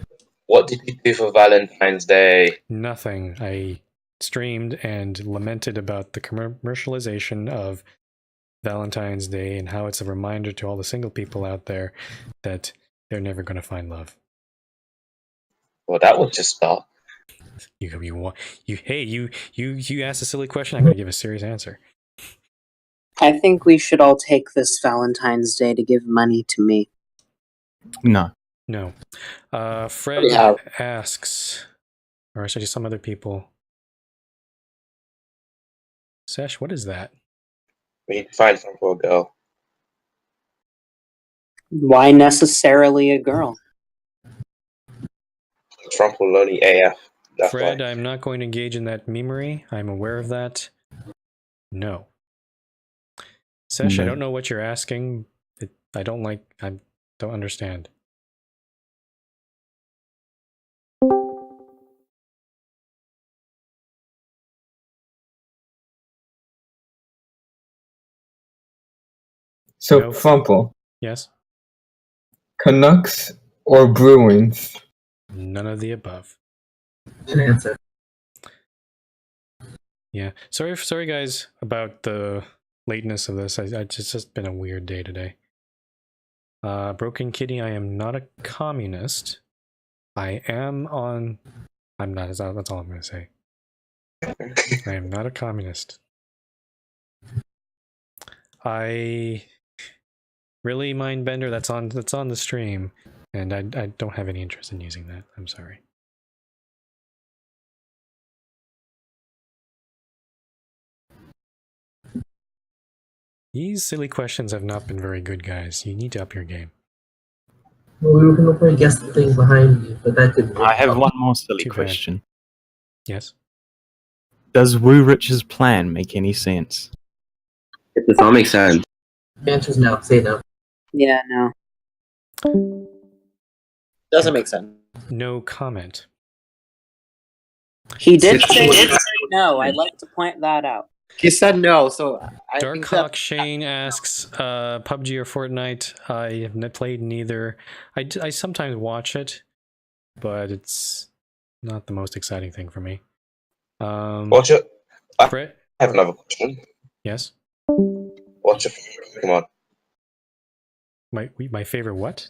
did you do for Valentine's Day? Nothing. I streamed and lamented about the commercialization of Valentine's Day and how it's a reminder to all the single people out there that they're never going to find love. Well, that was just dark. You asked a silly question. I'm going to give a serious answer. I think we should all take this Valentine's Day to give money to me. No. No. Fred asks, or actually some other people. Sesh, what is that? We need to find some for a girl. Why necessarily a girl? Trump will lonely AF. That's Fred, why. I'm not going to engage in that memery. I'm aware of that. No. Sesh, I don't know what you're asking. I don't understand. So, No. Frumple, Yes? Canucks or Bruins? None of the above. An answer. Yeah. Sorry guys about the lateness of this. It's just been a weird day today. Broken Kitty, I am not a communist. I'm not, that's all I'm going to say. I am not a communist. Really, Mindbender, that's on the stream, and I don't have any interest in using that. I'm sorry. These silly questions have not been very good, guys. You need to up your game. Well, we were going to play guess the thing behind you, but that didn't work. I have one more silly Too bad. question. Yes? Does Woo Rich's plan make any sense? It does not make sense. The answer's no. Say no. Yeah, no. Doesn't make sense. No comment. He did say no. I'd like to point that out. He said no, so I think Darkhawk Shane asks, PUBG or Fortnite? I have not played neither. I sometimes watch it, but it's not the most exciting thing for me. Watch it. I Brett? have another question. Yes? What's your favorite Pokemon? My favorite what?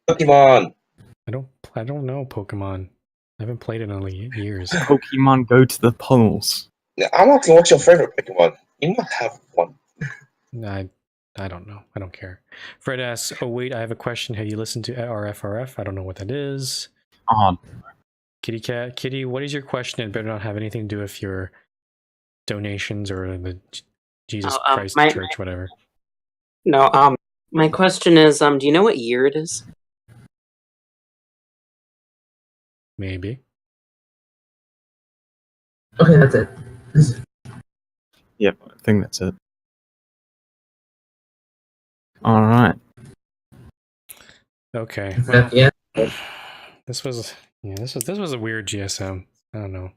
Pokemon. I don't know Pokemon. I haven't played it in years. Pokemon go to the polls. I'm asking what's your favorite Pokemon. You must have one. I don't know. I don't care. Fred asks, oh wait, I have a question. Have you listened to RFRF? I don't know what that is. Kitty, what is your question? It better not have anything to do with your donations or the Jesus Christ Church, whatever. No, my question is, do you know what year it is? Maybe. Okay, that's it. Yep, I think that's it. All right. Okay. Well, yeah. This was a weird GSM. I don't know.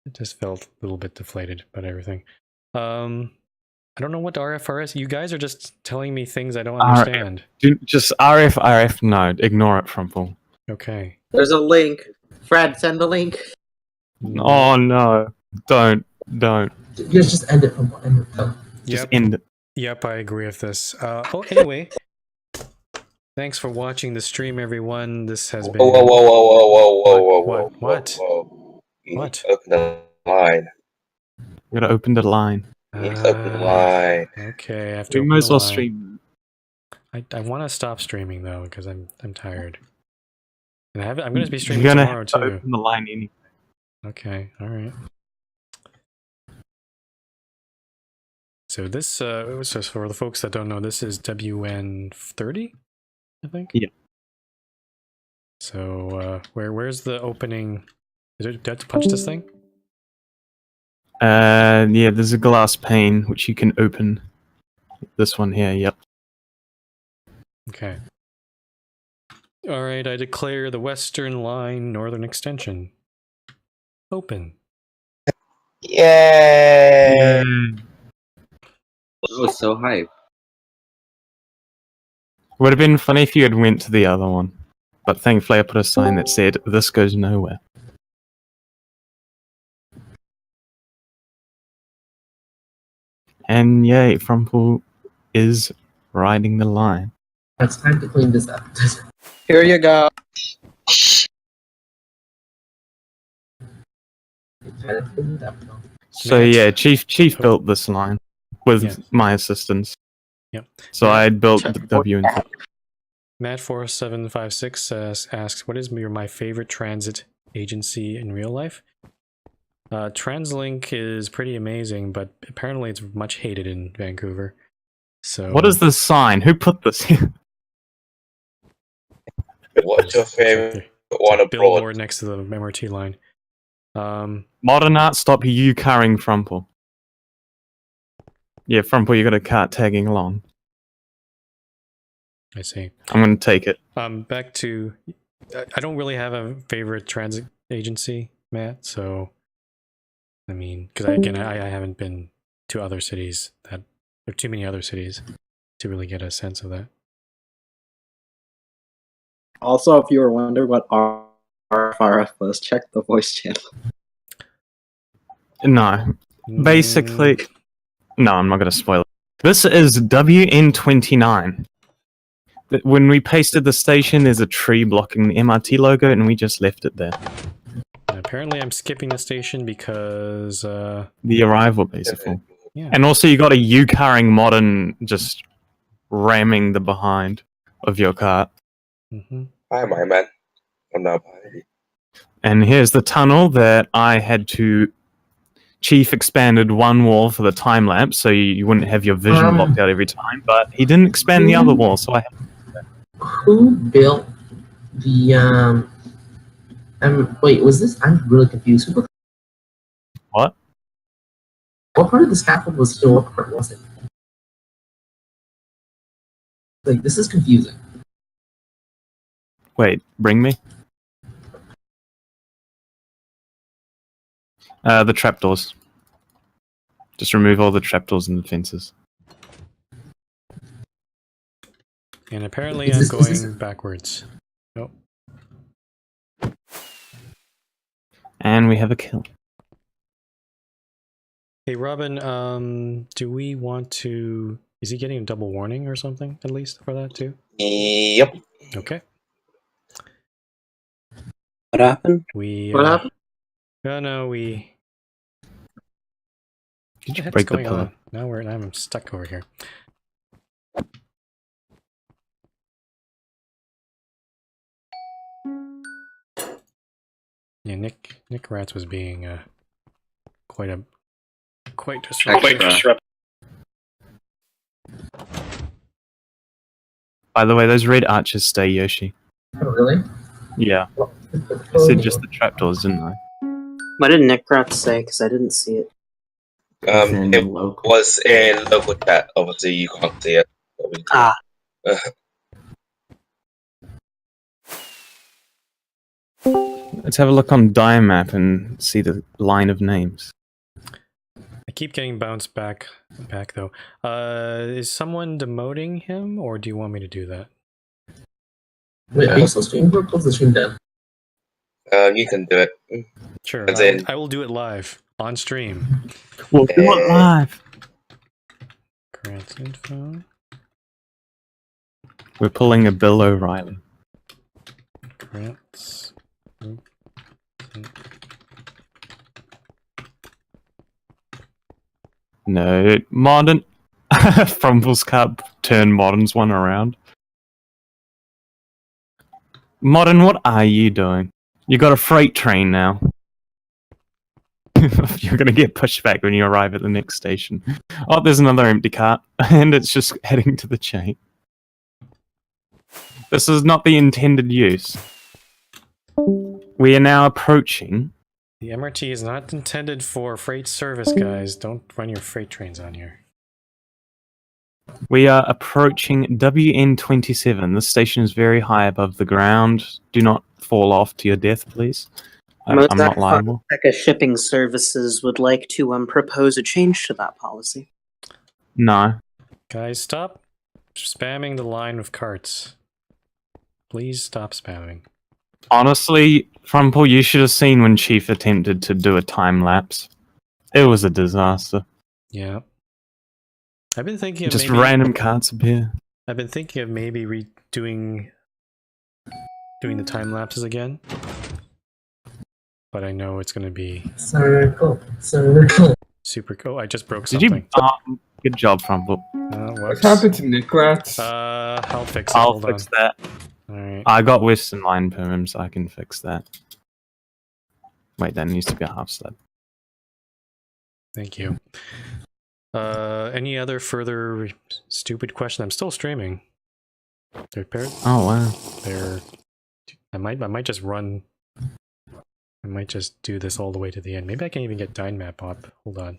It just felt a little bit deflated about everything. I don't know what RFRS. You guys are just telling me things I don't understand. Just RF, no, ignore it, Frumple. Okay. There's a link. Fred, send the link. Oh no! Don't. Just end it from one. Just end it. Yep, I agree with this. Anyway, thanks for watching the stream, everyone. This has been. Whoa. What? You need to open the line. You gotta open the line. You need to open the line. Okay, I have to. We might as well stream. I want to stop streaming though because I'm tired. And I'm going to be streaming You're gonna tomorrow have to too. open the line anyway. Okay, all right. So this, so for the folks that don't know, this is WN30, I think. Yeah. So where's the opening? Do I have to punch this thing? Yeah, there's a glass pane which you can open. This one here, yep. Okay. All right, I declare the Western Line Northern Extension open. Yay! That was so hype. Would have been funny if you had went to the other one, but thankfully I put a sign that said, "This goes nowhere." And yay, Frumple is riding the line. It's time to clean this up. Here you go. Time to clean it up. So yeah, Chief built this line with my assistance. Yep. So I had built the W and Matt4756 asks, what is my favorite transit agency in real life? TransLink is pretty amazing, but apparently it's much hated in Vancouver. So what is this sign? Who put this here? What's your favorite one abroad? Billboard next to the MRT line. Modern art, stop you carrying Frumple. Yeah, Frumple, you got a cart tagging along. I see. I'm gonna take it. Back to, I don't really have a favorite transit agency, Matt. So, I mean, because I haven't been to other cities or too many other cities to really get a sense of that. Also, if you were wondering what RFRF was, check the voice channel. No. Basically, no, I'm not going to spoil it. This is WN29. When we pasted the station, there's a tree blocking the MRT logo, and we just left it there. And apparently, I'm skipping the station because the arrival, basically. Yeah. And also, you got a U-carring modern just ramming the behind of your cart. Hi, my man. I'm not behind you. And here's the tunnel that I had to... Chief expanded one wall for the time lapse, so you wouldn't have your vision blocked out every time, but he didn't expand the other wall, so I had to do that. Who built the wait, was this? I'm really confused. What? What part of the scaffold was still? What part was it? Like, this is confusing. Wait, bring me? The trapdoors. Just remove all the trapdoors and the fences. And apparently I'm going backwards. Nope. And we have a kill. Hey Robin, do we want to... Is he getting a double warning or something, at least, for that too? Yep. Okay. What happened? What happened? No, we... What the heck's break the going pillar? on? Now I'm stuck over here. Yeah, Nick Ratz was being quite disruptive. By the way, those red arches stay, Yoshi. Oh, really? Yeah. I said just the trapdoors, didn't I? What did Nick Ratz say? Because I didn't see it. It was in local chat. Obviously, you can't see it. Ah. Let's have a look on Diamap and see the line of names. I keep getting bounced back though. Is someone demoting him, or do you want me to do that? Wait, are you supposed to import the stream then? You can do it. Sure, As in- I will do it live on stream. We'll do it live. Grant info. We're pulling a Bill O'Reilly. Grants. No, modern. Frumple's can't turn Modern's one around. Modern, what are you doing? You got a freight train now. You're gonna get pushed back when you arrive at the next station. Oh, there's another empty cart, and it's just heading to the chain. This is not the intended use. We are now approaching. The MRT is not intended for freight service, guys. Don't run your freight trains on here. We are approaching WN27. This station is very high above the ground. Do not fall off to your death, please. I'm not liable. Mosaic Shipping Services would like to propose a change to that policy. No. Guys, stop spamming the line with carts. Please stop spamming. Honestly, Frumple, you should have seen when Chief attempted to do a time lapse. It was a disaster. Yeah. I've been thinking of Just maybe, random cards appear. I've been thinking of maybe doing the time lapses again, but I know it's going to be Circle. super cool. I just broke Did something. you? Good job, Frumple. Whoops. What's happened to Nick Rats? I'll fix it. I'll Hold fix on. that. All right. I got Western Line perm, so I can fix that. Wait, that needs to be a half step. Thank you. Any other further stupid question? I'm still streaming. Oh wow. I might just run. I might just do this all the way to the end. Maybe I can even get Dynmap up. Hold on.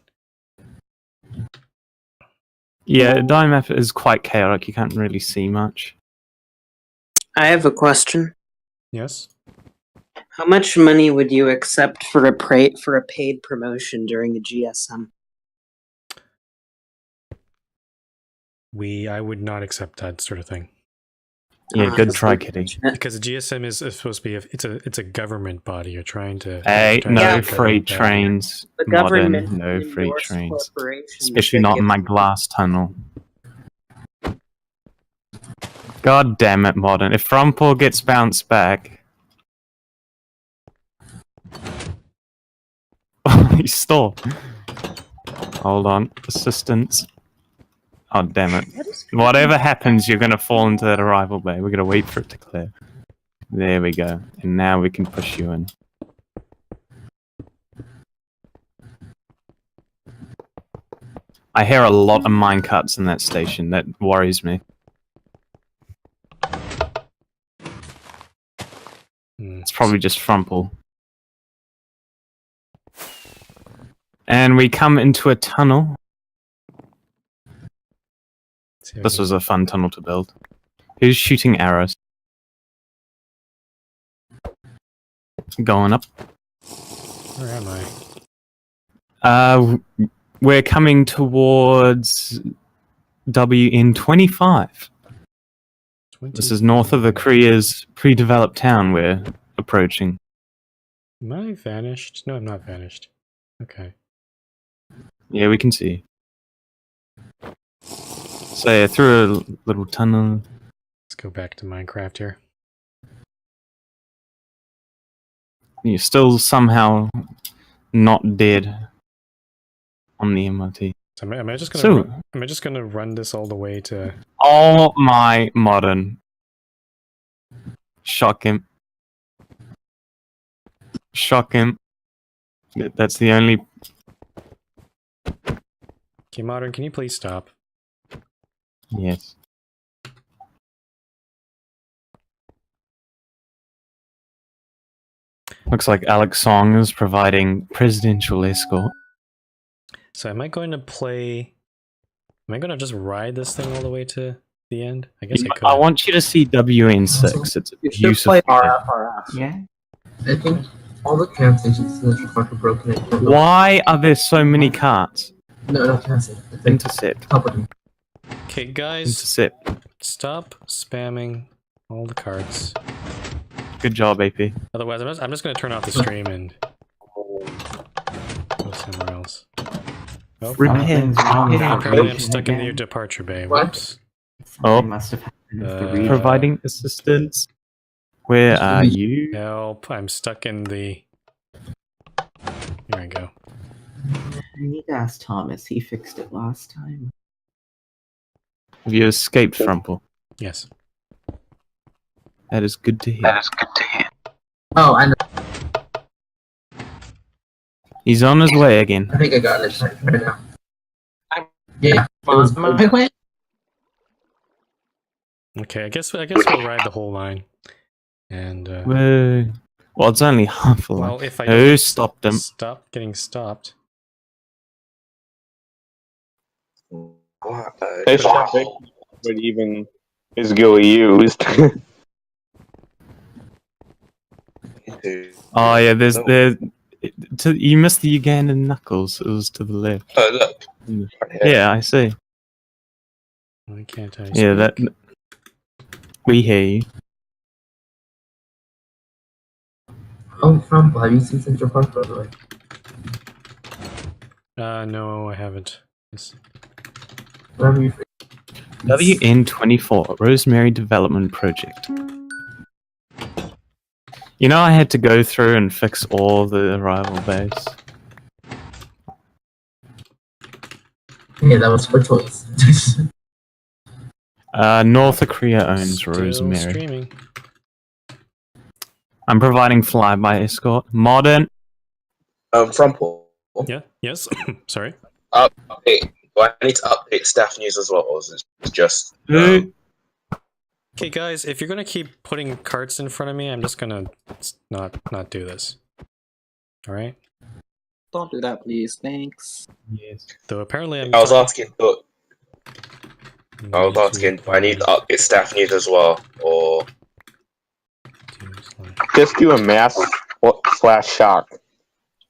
Yeah, Dynmap is quite chaotic. You can't really see much. I have a question. Yes. How much money would you accept for a paid promotion during a GSM? I would not accept that sort of thing. Yeah, good try, Kitty. Because a GSM is supposed to be it's a government body. You're trying to. Hey, trying no to freight trains. The Modern, government no freight endorsed trains. corporations Especially that not in give- my glass tunnel. God damn it, Modern. If Frumple gets bounced back. He stole. Hold on. Assistance. Oh, damn it. Whatever happens, you're going to fall into that arrival bay. We're going to wait for it to clear. There we go. And now we can push you in. I hear a lot of minecarts in that station. That worries me. It's probably just Frumple. And we come into a tunnel. This was a fun tunnel to build. Who's shooting arrows? Going up. Where am I? We're coming towards WN25. This is north of the Korea's pre-developed town we're approaching. Am I vanished? No, I'm not vanished. Okay. Yeah, we can see. So yeah, through a little tunnel. Let's go back to Minecraft here. You're still somehow not dead on the MRT. So am I just gonna So- am I just gonna run this all the way to? Oh my Modern. Shock him. Shock him. That's the only... Okay, Modern, can you please stop? Yes. Looks like Alex Song is providing presidential escort. So am I going to play? Am I going to just ride this thing all the way to the end? I guess I could. I want you to see WN6. It's a You should beautiful. play RFRF. Yeah. I think all the camp stations in Central Park are broken in. Why are there so many carts? No, cancel. Intercept. Okay, guys, Intercept. stop spamming all the cards. Good job, AP. Otherwise, I'm just going to turn off the stream and go somewhere else. Nope. Repent. Apparently, I'm stuck in the departure bay. Whoops. Oh, must have happened with the read. providing assistance. Where are you? Help! I'm stuck in the. Here I go. I need to ask Thomas. He fixed it last time. Have you escaped, Frumple? Yes. That is good to hear. Oh, I know. He's on his way again. I think I got it right now. Yeah, it was my way. Okay, I guess we'll ride the whole line. And Whoa. Well, it's only half a line. well, if I Who stopped them? Stop getting stopped. This topic would even is GUI used. Oh yeah, there's you missed the Ugandan knuckles. It was to the left. Oh look. Yeah, I see. Why can't I? Yeah, that we hear you. Oh, from have you seen Central Park, by the way? No, I haven't. WN24 Rosemary Development Project. You know, I had to go through and fix all the arrival bays. Yeah, that was for choice. North Korea owns Still Rosemary. streaming. I'm providing flyby escort. Modern. Frumple. Yeah. Yes. Sorry. Update. Do I need to update staff news as well, or is it just? Okay, guys, if you're gonna keep putting carts in front of me, I'm just gonna not do this. All right. Don't do that, please. Thanks. Yes. Though apparently I'm. I was asking. Do I need to update staff news as well, or? Just do a mass / shock.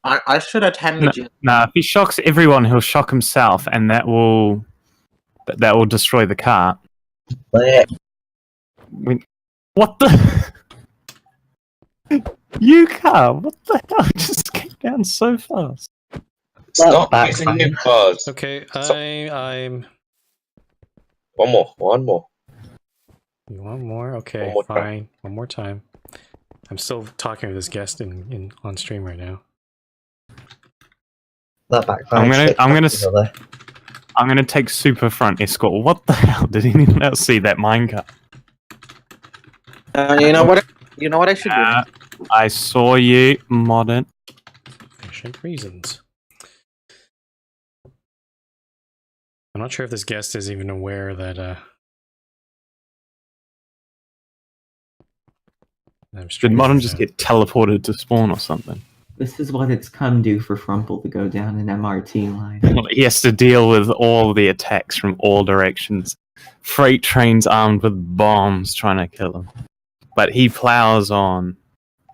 I should attend the gym. Nah, if he shocks everyone, he'll shock himself, and that will destroy the cart. What the? You car? What the hell? It just came down so fast. Stop using new cars. Okay, I'm. One more. You want more? Okay, One more fine. time. One more time. I'm still talking to this guest on stream right now. I'm gonna take super front escort. What the hell? Did anyone else see that minecart? You know what? You know what I should do? I saw you, Modern. Efficient reasons. I'm not sure if this guest is even aware that I'm Did Modern just get teleported to spawn or something? This is what it's come due for Frumple to go down an MRT line. He has to deal with all the attacks from all directions. Freight trains armed with bombs trying to kill him. But he plows on,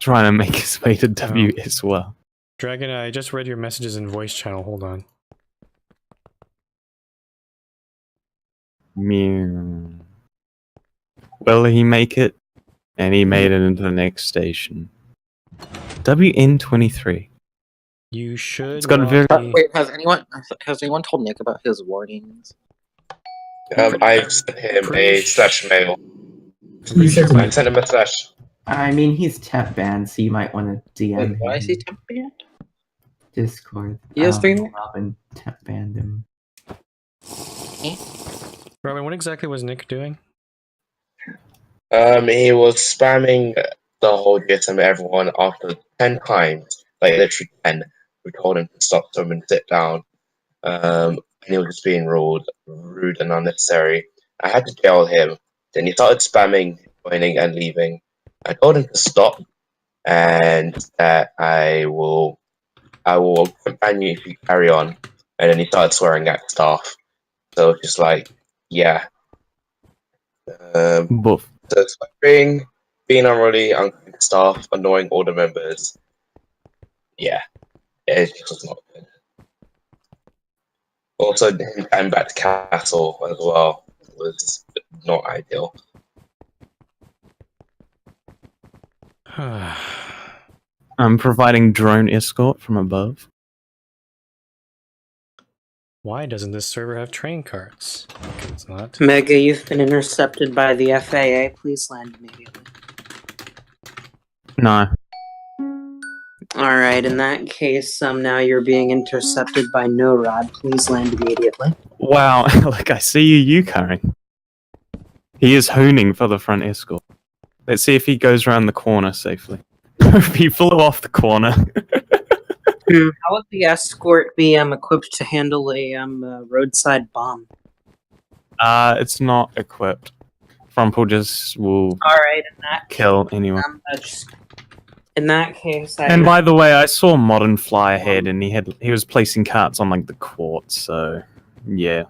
trying to make his way to W as well. Dragon, I just read your messages in voice channel. Hold on. Mew. Will he make it? And he made it into the next station. WN23. You should. It's got a very. Wait, has anyone told Nick about his warnings? I've sent him a /mail. I sent him a slash. I mean, he's temp banned, so you might want to DM him. Why is he temp banned? Discord. He has streamer? Robin temp banned him. Robin, what exactly was Nick doing? He was spamming the whole GSM everyone after 10 times, like literally 10. We told him to stop them and sit down. And he was just being rude and unnecessary. I had to jail him. Then he started spamming, joining and leaving. I told him to stop and that I will ban you if you carry on. And then he started swearing at staff. So it's just like, yeah. Boof. So it's like being unruly, unkind staff, annoying all the members. Yeah, it just was not good. Also, him going back to Castle as well was not ideal. I'm providing drone escort from above. Why doesn't this server have train carts? Okay, it's not. Mega, you've been intercepted by the FAA. Please land immediately. No. Alright, in that case, now you're being intercepted by NORAD. Please land immediately. Wow, look, I see you carrying. He is hooning for the front escort. Let's see if he goes around the corner safely. He flew off the corner. How would the escort be equipped to handle a roadside bomb? It's not equipped. Frumple just will kill anyone. In that case, And by the way, I saw Modern fly ahead, and he was placing carts on like the quartz. So, yeah.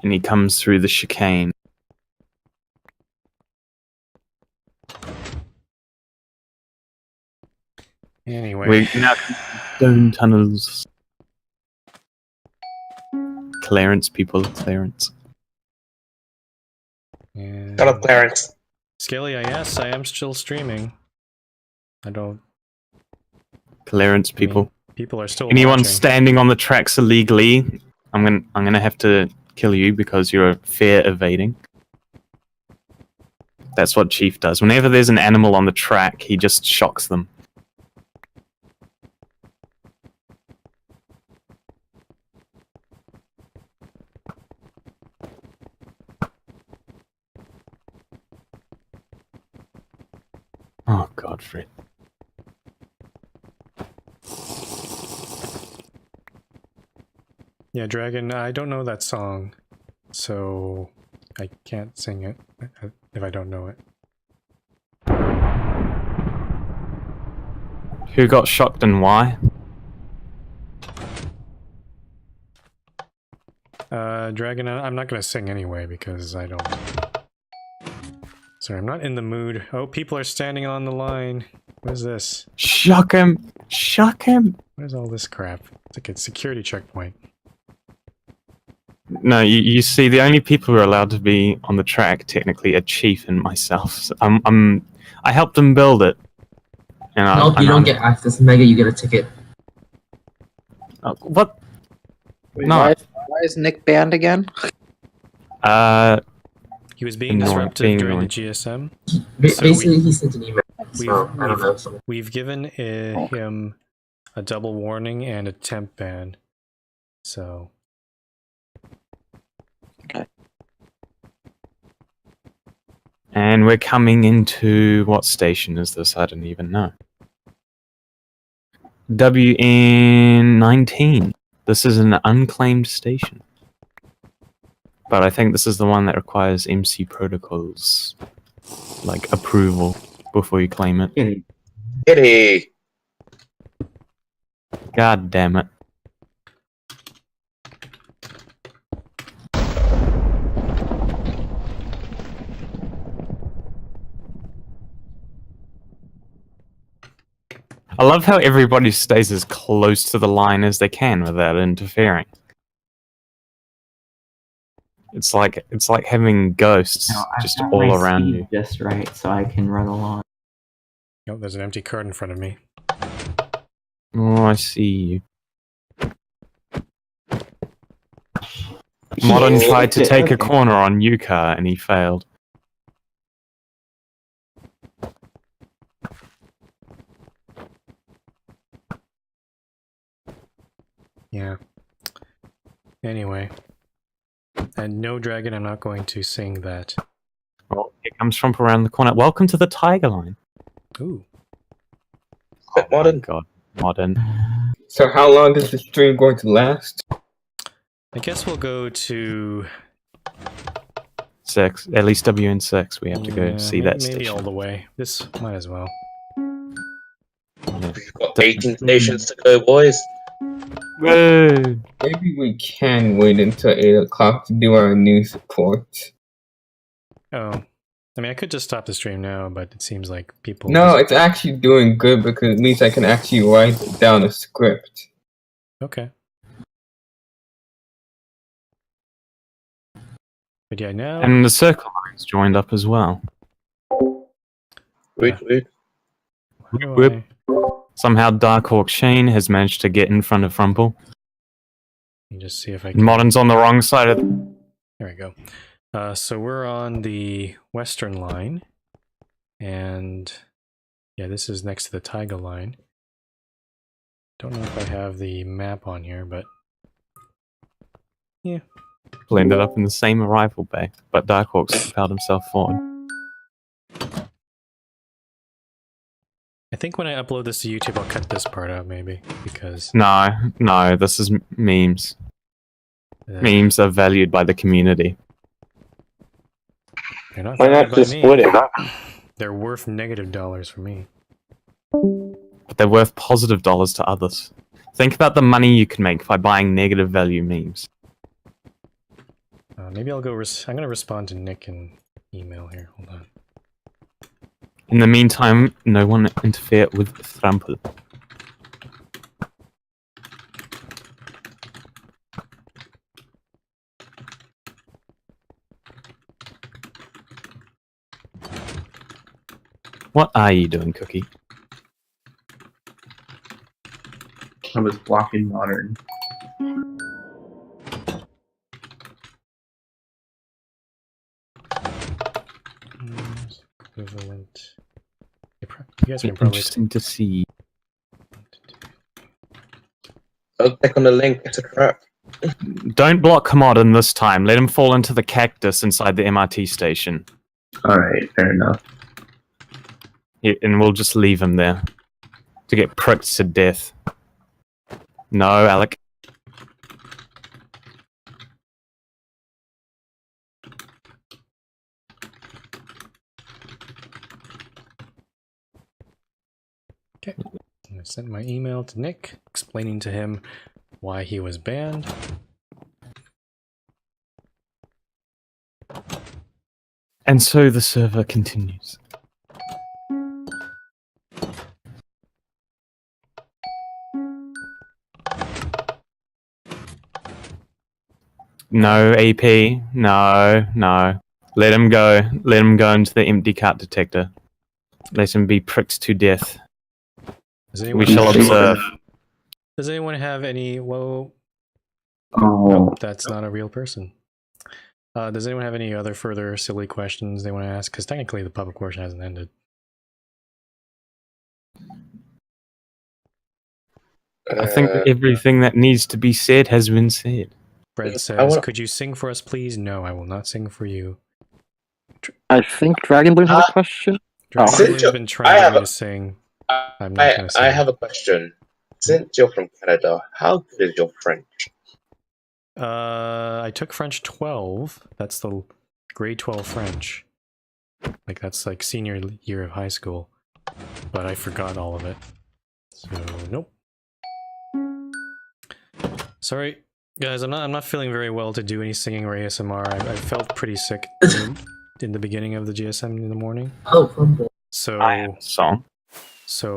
And he comes through the chicane. Anyway. We now stone tunnels. Clarence, people, Clarence. And Shut up, Clarence. Scaly, yes, I am still streaming. I don't. Clearance, people. People are still Anyone watching. standing on the tracks illegally, I'm gonna have to kill you because you're fare evading. That's what Chief does. Whenever there's an animal on the track, he just shocks them. Oh, Godfrey. Yeah, Dragon, I don't know that song, so I can't sing it if I don't know it. Who got shocked and why? Dragon, I'm not going to sing anyway because I don't... Sorry, I'm not in the mood. Oh, people are standing on the line. What is this? Shock him! Shock him! What is all this crap? It's like a security checkpoint. No, you see, the only people who are allowed to be on the track technically are Chief and myself. So I helped him build it. And Nope, you don't get access. Mega, you get a ticket. What? Wait, No. Why is Nick banned again? He was being Annoying, disruptive being during annoying. the GSM. Basically, he sent an email. So, I don't know. So. We've given him a double warning and a temp ban. So... And we're coming into... What station is this? I don't even know. WN19. This is an unclaimed station. But I think this is the one that requires MC protocols, like, approval before you claim it. Kitty! God damn it. I love how everybody stays as close to the line as they can without interfering. It's like having ghosts No, I've just got all my around speed you. just right, so I can run along. Oh, there's an empty card in front of me. Oh, I see you. Modern tried to take a corner on Yuka and he failed. Yeah. Anyway. And no, Dragon, I'm not going to sing that. Oh, here comes Trump around the corner. Welcome to the Tiger Line. Ooh. Modern. God, modern. So how long is the stream going to last? I guess we'll go to... 6. At least WN6. We have to go see that maybe station. all the way. This might as well. Yeah. We've got 18 stations to go, boys. Whoa. Maybe we can wait until 8 o'clock to do our news report. Oh. I mean, I could just stop the stream now, but it seems like people... No, it's actually doing good because it means I can actually write down a script. Okay. But yeah, now... And the Circle Line's joined up as well. Wait. Whip. Somehow Darkhawk Shane has managed to get in front of Frumple. Let me just see if I can... Modern's on the wrong side of... There we go. So we're on the Western line. And... Yeah, this is next to the Taiga line. Don't know if I have the map on here, but... Yeah. Ended up in the same arrival bay, but Darkhawk's propelled himself forward. I think when I upload this to YouTube, I'll cut this part out, maybe, because... No, this is memes. Memes are valued by the community. They're not Why valued not by just me. split it? They're worth negative dollars for me. But they're worth positive dollars to others. Think about the money you can make by buying negative value memes. Maybe I'll go... I'm gonna respond to Nick in email here. Hold on. In the meantime, no one interfere with Trample. What are you doing, Cookie? I was blocking modern. Equivalent. You guys can probably Interesting to see. Don't click on the link. It's a trap. Don't block Commodon this time. Let him fall into the cactus inside the MRT station. Alright, fair enough. Yeah, and we'll just leave him there to get pricked to death. No, Alec. Okay. I sent my email to Nick explaining to him why he was banned. And so the server continues. No, AP. No, no. Let him go. Let him go into the empty cart detector. Let him be pricked to death. We shall observe. Does anyone have any... Whoa. Oh. No, that's not a real person. Does anyone have any other further silly questions they want to ask? Because technically the public portion hasn't ended. I think everything that needs to be said has been said. Fred says, could you sing for us, please? No, I will not sing for you. I think Dragon Balloon has a question. Dragon Balloon's been trying to get me to sing. I'm not going to sing. I have a question. Since you're from Canada, how good is your French? I took French 12. That's the grade 12 French. Like, that's like senior year of high school. But I forgot all of it. So, nope. Sorry, guys, I'm not feeling very well to do any singing or ASMR. I felt pretty sick in the beginning of the GSM in the morning. Oh, Crumble. So,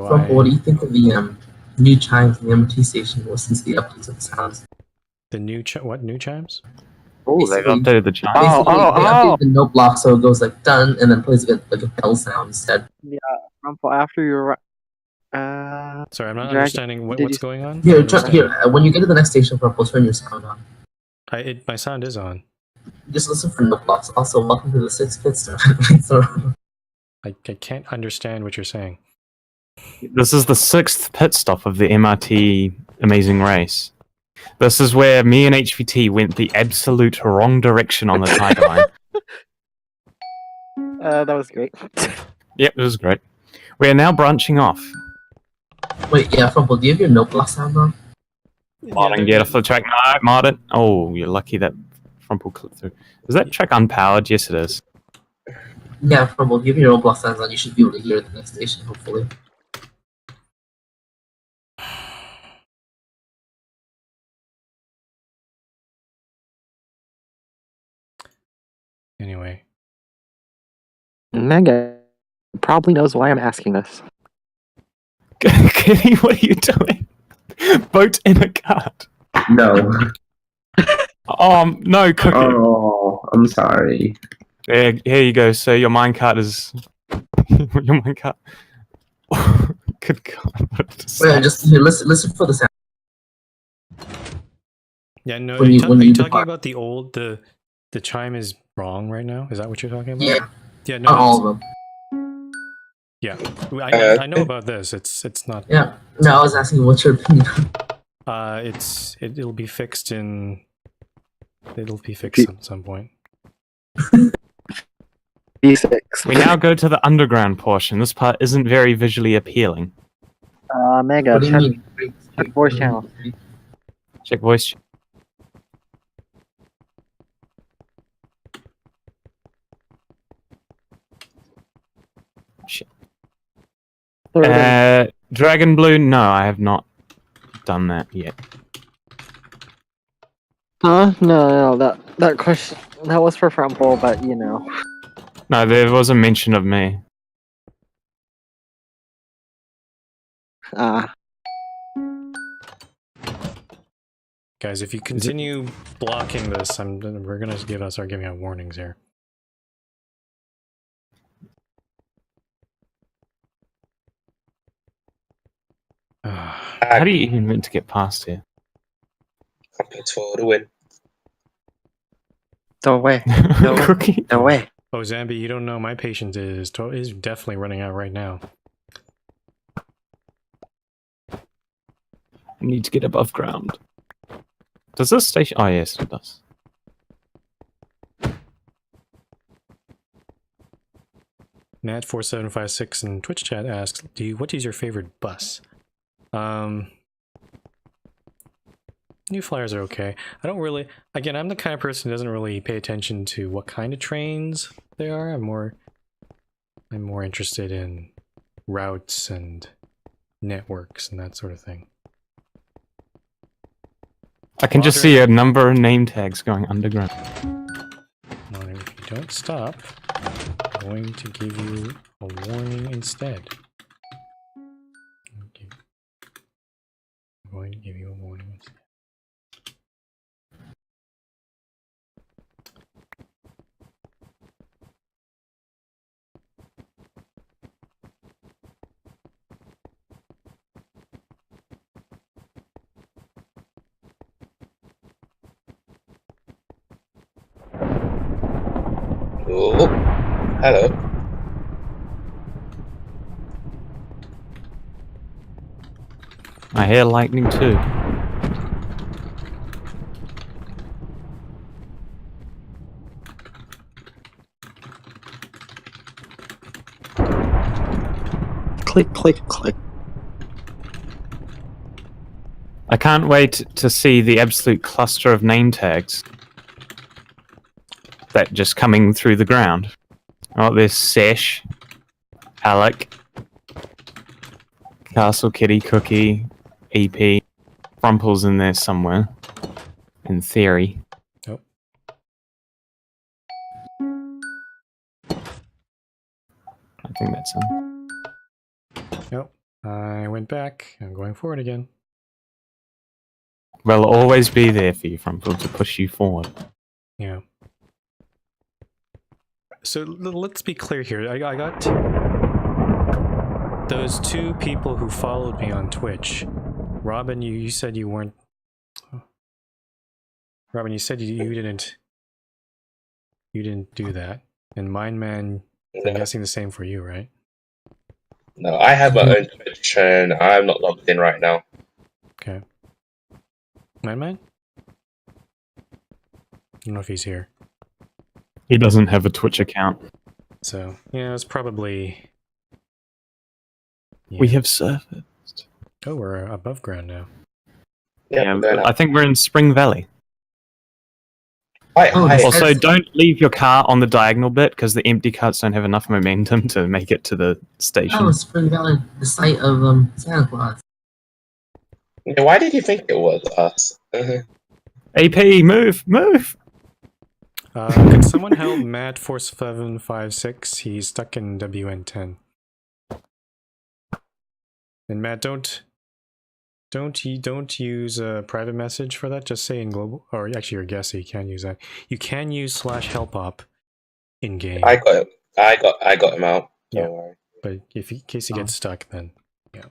Crumble, what do you think of the new chimes in the MRT station since the updates of the sounds? The new what new chimes? Oh, they've updated the chimes. They updated the note block so it goes like done and then plays like a bell sound instead. Yeah, Rumple, after you're sorry, I'm not understanding what's going on. Here, when you get to the next station, Crumple, turn your sound on. My sound is on. Just listen for note blocks. Also, welcome to the 6th pit stop. I can't understand what you're saying. This is the 6th pit stop of the MRT Amazing Race. This is where me and HVT went the absolute wrong direction on the tiger line. That was great. Yep, it was great. We are now branching off. Wait, yeah, Crumple, do you have your note block sound on? Martin, get off the track. No, Martin. Oh, you're lucky that Frumple clipped through. Is that track unpowered? Yes, it is. Yeah, Crumble, do you have your note block sounds on? You should be able to hear the next station, hopefully. Anyway. Mega probably knows why I'm asking this. Kitty, what are you doing? Boat in a cart. No. No, Cookie. Oh, I'm sorry. Here you go. So your minecart is... your minecart... Good God. Wait, just here, listen for the sound. Yeah, no, are you talking about the old... The chime is wrong right now? Is that what you're talking about? Yeah. Yeah, no. Not all of them. Yeah, I know about this. It's not. Yeah. No, I was asking what's your opinion. It'll be fixed in. It'll be fixed at some point. D6. We now go to the underground portion. This part isn't very visually appealing. Mega, check voice channel. Check voice. Shit. Dragon Blue? No, I have not done that yet. Huh? No, that question, that was for Frumple, but you know. No, there was a mention of me. Guys, if you continue blocking this, we're gonna start giving out warnings here. How do you even meant to get past here? Crumpets for the win. No way. No, Cookie. no way. Oh, Zambi, you don't know. My patience is definitely running out right now. I need to get above ground. Does this station? Oh yes, it does. Nat4756 in Twitch chat asks, what is your favorite bus? New Flyers are okay. I don't really, again, I'm the kind of person who doesn't really pay attention to what kind of trains they are. I'm more interested in routes and networks and that sort of thing. I can just see a number of name tags going underground. Well, if you don't stop, I'm going to give you a warning instead. Okay. I'm going to give you a warning instead. Oh, hello. I hear lightning too. Click, click, click. I can't wait to see the absolute cluster of name tags that just coming through the ground. Oh, there's Sesh, Alec, Castle Kitty Cookie, EP, Frumple's in there somewhere. In theory. Nope. I think that's him. Nope. I went back. I'm going forward again. Well, it'll always be there for you, Frumple, to push you forward. Yeah. So let's be clear here. I got those two people who followed me on Twitch. Robin, you said you weren't. Robin, you said you didn't do that. And Mindman, I'm guessing the same for you, right? No, I have my own Twitch and I'm not logged in right now. Okay. Mindman? I don't know if he's here. He doesn't have a Twitch account. So, yeah, it's probably... Yeah. We have surfaced. Oh, we're above ground now. Yeah, I think we're in Spring Valley. Hi. Also, don't leave your car on the diagonal bit, because the empty carts don't have enough momentum to make it to the station. Oh, Spring Valley, the site of Santa Claus. Yeah, why did you think it was us? AP, move! Move! Could someone help Matt4756? He's stuck in WN10. And Matt, don't use a private message for that. Just say in global, or actually your guest, so you can use that. You can use /helpop in game. I got him. I got him out. Yeah, Don't worry. but in case he gets stuck, then yeah.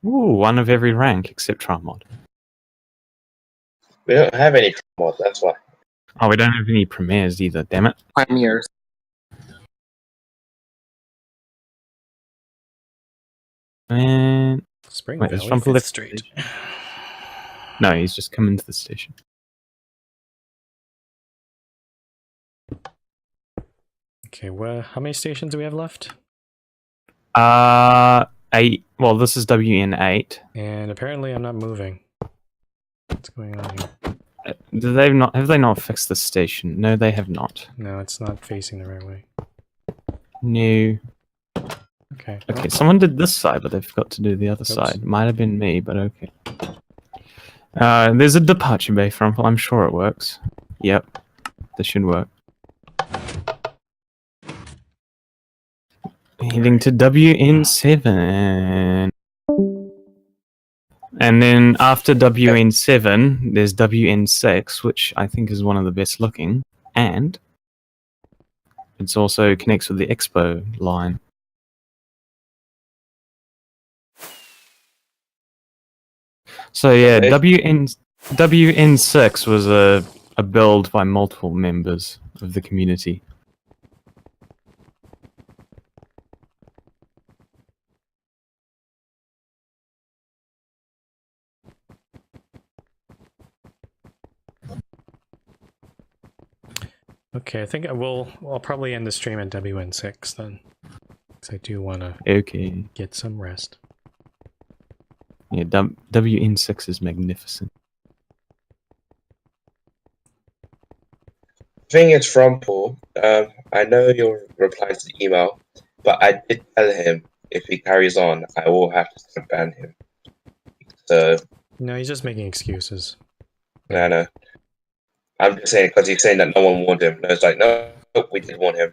Ooh, one of every rank except Trimod. We don't have any mods, that's why. Oh, we don't have any premieres either, damn it. Premieres. And Spring wait, Valley, there's Frumple Fifth left. Street. No, he's just come into the station. Okay, well, how many stations do we have left? 8. Well, this is WN8. And apparently I'm not moving. What's going on here? Have they not fixed the station? No, they have not. No, it's not facing the right way. No. Okay. Okay, someone did this side, but they forgot to do the other side. Might have been me, but okay. There's a departure bay from. I'm sure it works. Yep, this should work. Heading to WN7. And then after WN7, there's WN6, which I think is one of the best looking. And it's also connects with the Expo line. So yeah, Okay. WN6 was a build by multiple members of the community. Okay, I think I'll probably end the stream at WN6 then. Because I do want to get some rest. Yeah, WN6 is magnificent. Thing is from Paul. I know your reply to the email, but I did tell him if he carries on, I will have to ban him. So No, he's just making excuses. I know. I'm just saying because he's saying that no one warned him. No, it's like no, we did warn him.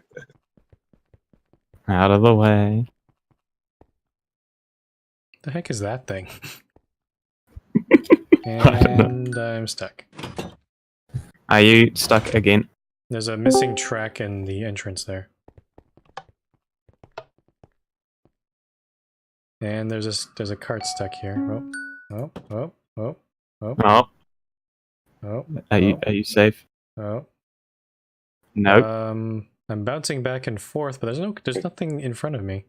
Out of the way. The heck is that thing? And I'm stuck. Are you stuck again? There's a missing track in the entrance there. And there's a cart stuck here. Oh. Oh. Are you safe? Oh. No. I'm bouncing back and forth, but there's nothing in front of me.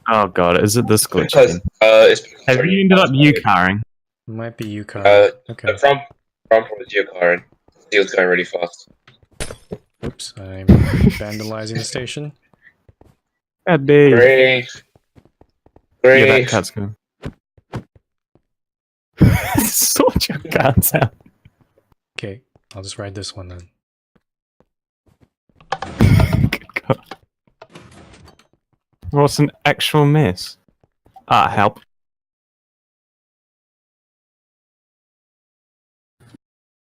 Oh god, is it this glitch Because again? Have you ended up U-carring? Might be U-car. Okay. From was U-carring. He was going really fast. Oops, I'm vandalizing the station. Great. Yeah, that cut's going. Sort your guns out. Okay, I'll just ride this one then. Good god. What's an actual mess? Help.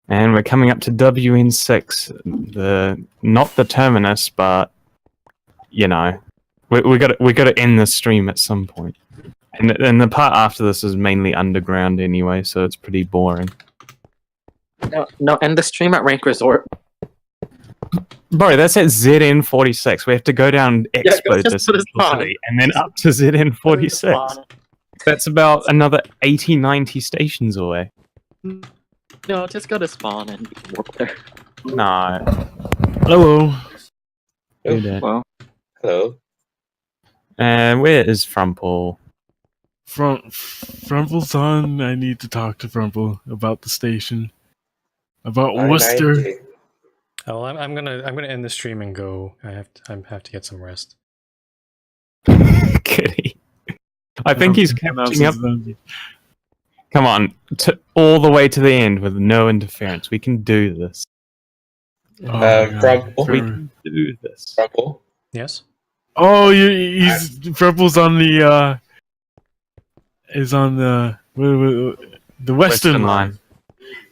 And we're coming up to WN6, not the terminus, but you know, we got to end the stream at some point. And the part after this is mainly underground anyway, so it's pretty boring. No, end the stream at Rank Resort. Bro, that's at ZN46. We have to go down Expo City and then up to ZN46. That's about another 80, 90 stations away. No, just go to spawn and we can walk there. No. Hello. Well. Hello. And where is Frumple? Frumple's on. I need to talk to Frumple about the station. About Worcester. Oh, well, I'm gonna end the stream and go. I have to get some rest. Kitty. I think he's catching up. Come on, all the way to the end with no interference. We can do this. Frumple. We can do this. Frumple. Yes. Oh, Frumple's on the is on the Western line.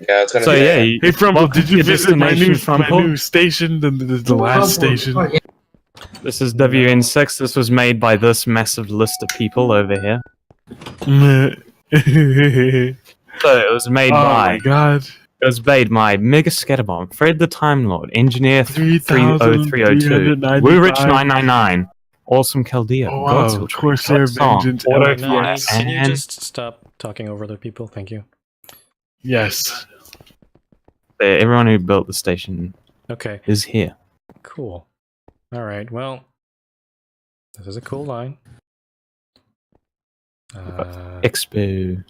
Yeah, I was gonna say. Hey, Frumple, did you visit my new station? The last station. This is WN6. This was made by this massive list of people over here. So it was made by. Oh my god. It was made by Mega Scatterbomb, Fred the Time Lord, Engineer 30302, Woo Rich 999, Awesome Chaldea, Oh, wow. Corsair Vengeance, Can you just stop talking over other people? Thank you. Yes. Everyone who built the station is here. Cool. All right. Well, this is a cool line. Expo.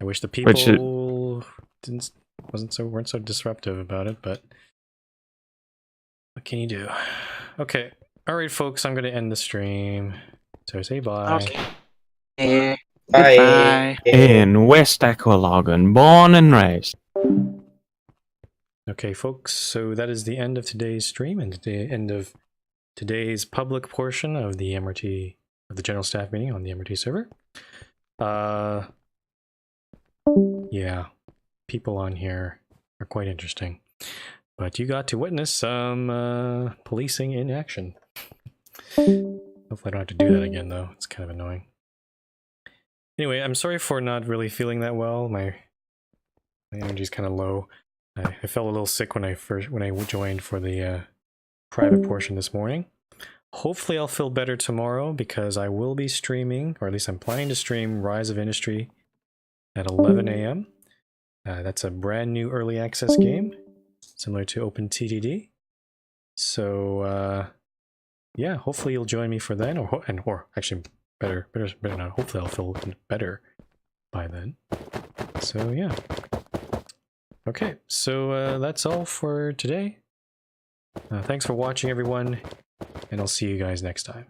I wish the people weren't so disruptive about it, but what can you do? Okay. All right, folks. I'm going to end the stream. So say bye. Okay. Bye. In West Aqualogan, born and raised. Okay, folks. So that is the end of today's stream and the end of today's public portion of the MRT of the general staff meeting on the MRT server. Yeah, people on here are quite interesting, but you got to witness some policing in action. Hopefully I don't have to do that again, though. It's kind of annoying. Anyway, I'm sorry for not really feeling that well. My energy's kind of low. I felt a little sick when I joined for the private portion this morning. Hopefully I'll feel better tomorrow because I will be streaming, or at least I'm planning to stream Rise of Industry at 11 a.m. That's a brand new early access game, similar to OpenTTD. So yeah, hopefully you'll join me for then, or actually better not. Hopefully I'll feel better by then. So yeah. Okay, so that's all for today. Thanks for watching, everyone, and I'll see you guys next time.